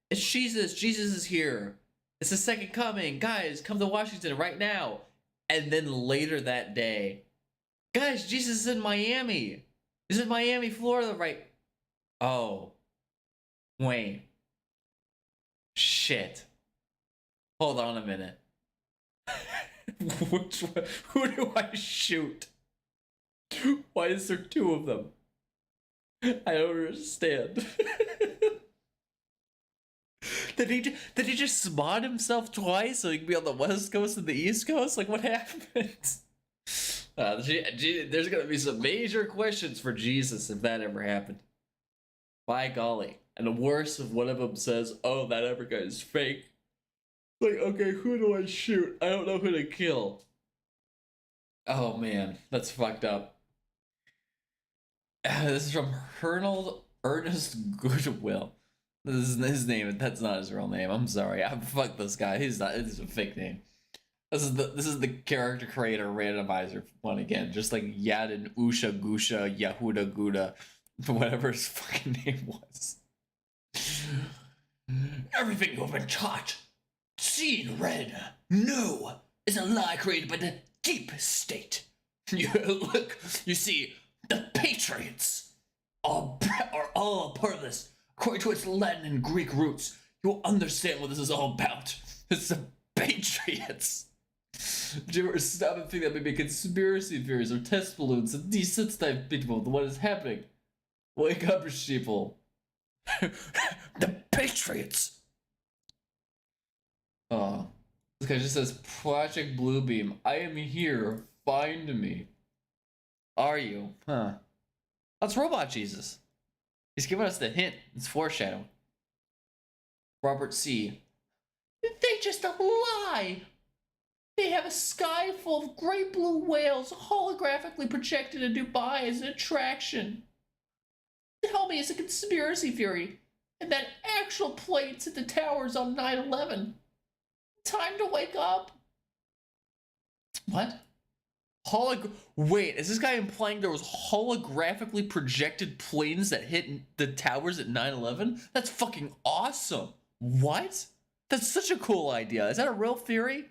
it's Jesus. Jesus is here. It's the second coming. Guys, come to Washington right now. And then later that day, guys, Jesus is in Miami. He's in Miami, Florida, right? Oh. Wait. Shit. Hold on a minute. Which one? Who do I shoot? Why is there two of them? I don't understand. Did he just spawn himself twice so he can be on the West Coast and the East Coast? Like, what happened? There's gonna be some major questions for Jesus if that ever happened. By golly. And the worst if one of them says, "Oh, that other guy is fake." Like, okay, who do I shoot? I don't know who to kill. Oh man, that's fucked up. This is from Hernold Ernest Goodwill. This is his name. That's not his real name. I'm sorry. Fuck this guy. He's not. It's a fake name. This is the character creator randomizer one again. Just like Yadin Usha Gusha Yahuda Guda, whatever his fucking name was. Everything you have been taught, seen, read, know, is a lie created by the deep state. You see, the Patriots are all a part of this. According to its Latin and Greek roots, you'll understand what this is all about. It's the Patriots. Do you ever stop and think that maybe conspiracy theories or test balloons and desensitize people to what is happening? Wake up, sheeple. The Patriots. Oh, this guy just says Project Bluebeam. I am here. Find me. Are you? Huh. That's Robot Jesus. He's giving us the hint. It's foreshadowing. Robert C. They just lie. They have a sky full of great blue whales holographically projected in Dubai as an attraction. Tell me it's a conspiracy theory and that actual planes hit the towers on 9/11. Time to wake up. What? Wait, is this guy implying there was holographically projected planes that hit the towers at 9/11? That's fucking awesome. What? That's such a cool idea. Is that a real theory?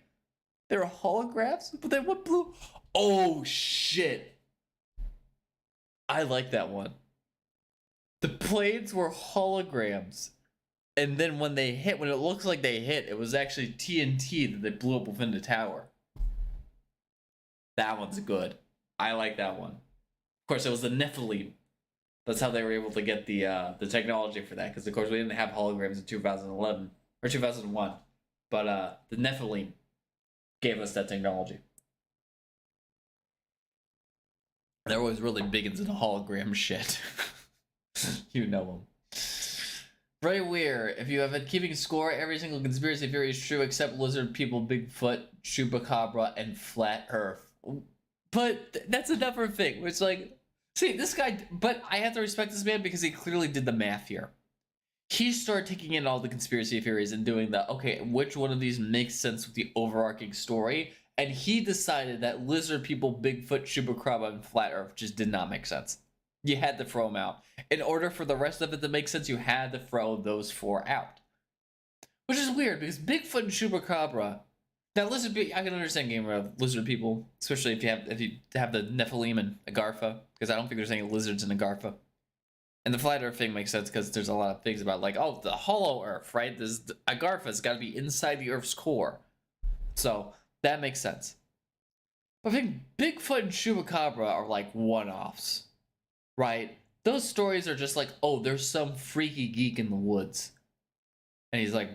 There are holographs? But then what blue? Oh, shit. I like that one. The planes were holograms. And then when it looks like they hit, it was actually TNT that they blew up within the tower. That one's good. I like that one. Of course, it was the Nephilim. That's how they were able to get the technology for that. Because, of course, we didn't have holograms in 2011. Or 2001. But the Nephilim gave us that technology. They're always really big into the hologram shit. You know them. Very weird. If you have been keeping score, every single conspiracy theory is true except lizard people, Bigfoot, Chupacabra, and flat Earth. But that's another thing. It's like, see, this guy. But I have to respect this man because he clearly did the math here. He started taking in all the conspiracy theories and doing the, okay, which one of these makes sense with the overarching story? And he decided that lizard people, Bigfoot, Chupacabra, and flat Earth just did not make sense. You had to throw them out. In order for the rest of it to make sense, you had to throw those four out. Which is weird, because Bigfoot and Chupacabra... Now, lizard I can understand game of lizard people, especially if you have the Nephilim and Agartha, because I don't think there's any lizards in Agartha. And the flat Earth thing makes sense, because there's a lot of things about, like, oh, the hollow Earth, right? Agartha's got to be inside the Earth's core. So, that makes sense. But I think Bigfoot and Chupacabra are, like, one-offs. Right? Those stories are just like, oh, there's some freaky geek in the woods. And he's like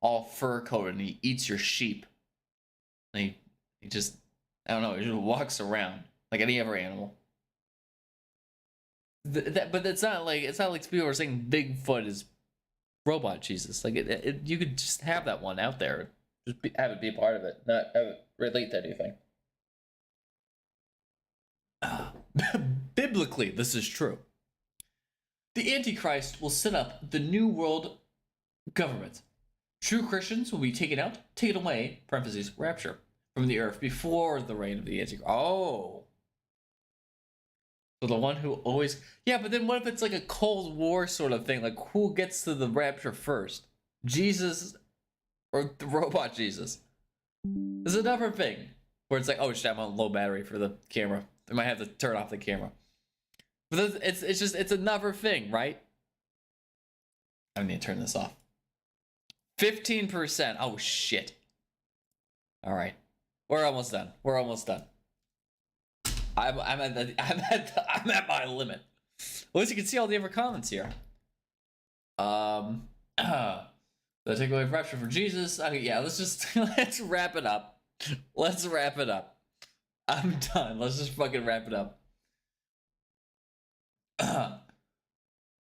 all fur coated and he eats your sheep. And he just, I don't know, he just walks around like any other animal. But it's not like people are saying Bigfoot is Robot Jesus. Like you could just have that one out there. Just have it be a part of it, not have it relate to anything. biblically, this is true. The Antichrist will set up the new world government. True Christians will be taken away, parentheses, rapture, from the earth before the reign of the Antichrist. Oh. So the one who always... Yeah, but then what if it's like a Cold War sort of thing? Like, who gets to the rapture first? Jesus or the robot Jesus? There's another thing where it's like, oh shit, I'm on low battery for the camera. I might have to turn off the camera. But it's another thing, right? I need to turn this off. 15%. Oh shit. All right, we're almost done. I'm at my limit. At least you can see all the other comments here. The takeaway rapture for Jesus. Okay, yeah, let's wrap it up. Let's wrap it up. I'm done. Let's just fucking wrap it up.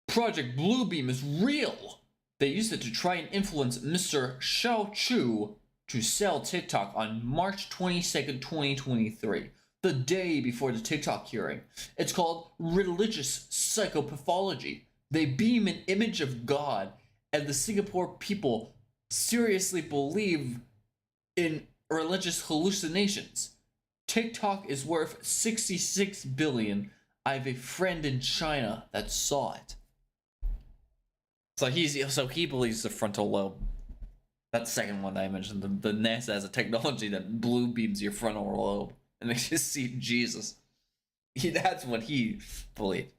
Project Bluebeam is real. They used it to try and influence Mr. Shao Chu to sell TikTok on March 22nd, 2023, the day before the TikTok hearing. It's called religious psychopathology. They beam an image of God, and the Singapore people seriously believe in religious hallucinations. TikTok is worth 66 billion. I have a friend in China that saw it. So he believes the frontal lobe. That second one that I mentioned, the NASA has a technology that blue beams your frontal lobe and makes you see Jesus. That's what he believed.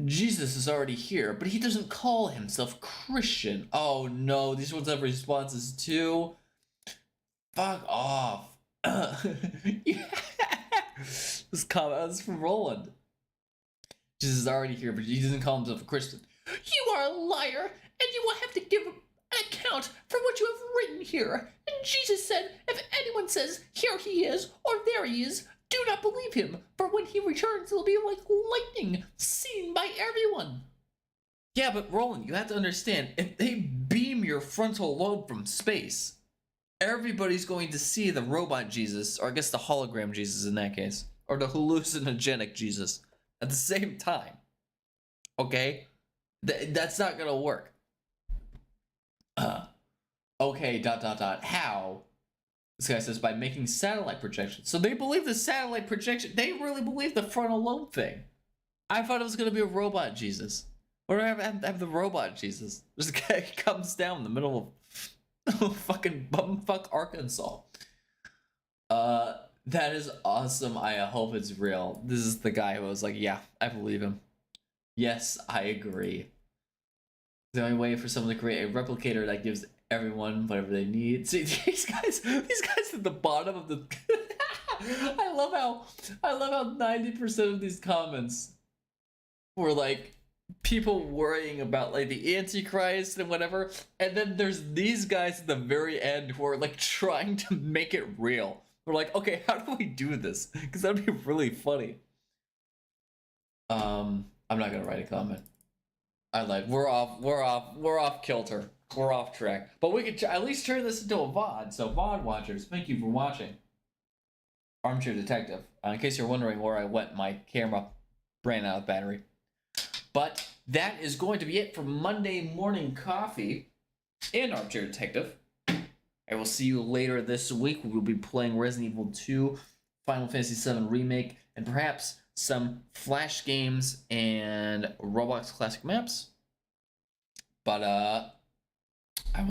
Jesus is already here, but he doesn't call himself Christian. Oh no, these ones have responses too. Fuck off. This comment is from Roland. Jesus is already here, but he doesn't call himself a Christian. You are a liar, and you will have to give an account for what you have written here. And Jesus said, if anyone says, here he is, or there he is, do not believe him, for when he returns, it'll be like lightning, seen by everyone. Yeah, but Roland, you have to understand, if they beam your frontal lobe from space, everybody's going to see the robot Jesus, or I guess the hologram Jesus in that case, or the hallucinogenic Jesus at the same time. Okay? That's not gonna work. Okay, ... How? This guy says by making satellite projections. So they believe the satellite projection. They really believe the frontal lobe thing. I thought it was gonna be a robot Jesus. Or have the robot Jesus. This guy comes down in the middle of fucking bumfuck Arkansas. That is awesome. I hope it's real. This is the guy who was like, yeah, I believe him. Yes, I agree. The only way for someone to create a replicator that gives everyone whatever they need. See, these guys at the bottom of the I love how 90% of these comments were like people worrying about like the Antichrist and whatever, and then there's these guys at the very end who are like trying to make it real. We're like, okay, how do we do this? Because that'd be really funny. I'm not gonna write a comment. I lied. We're off kilter. We're off track. But we could at least turn this into a VOD. So VOD watchers, thank you for watching. Armchair Detective. In case you're wondering where I went, my camera ran out of battery. But that is going to be it for Monday Morning Coffee and Armchair Detective. I will see you later this week. We will be playing Resident Evil 2, Final Fantasy VII Remake, and perhaps some Flash games and Roblox Classic Maps. But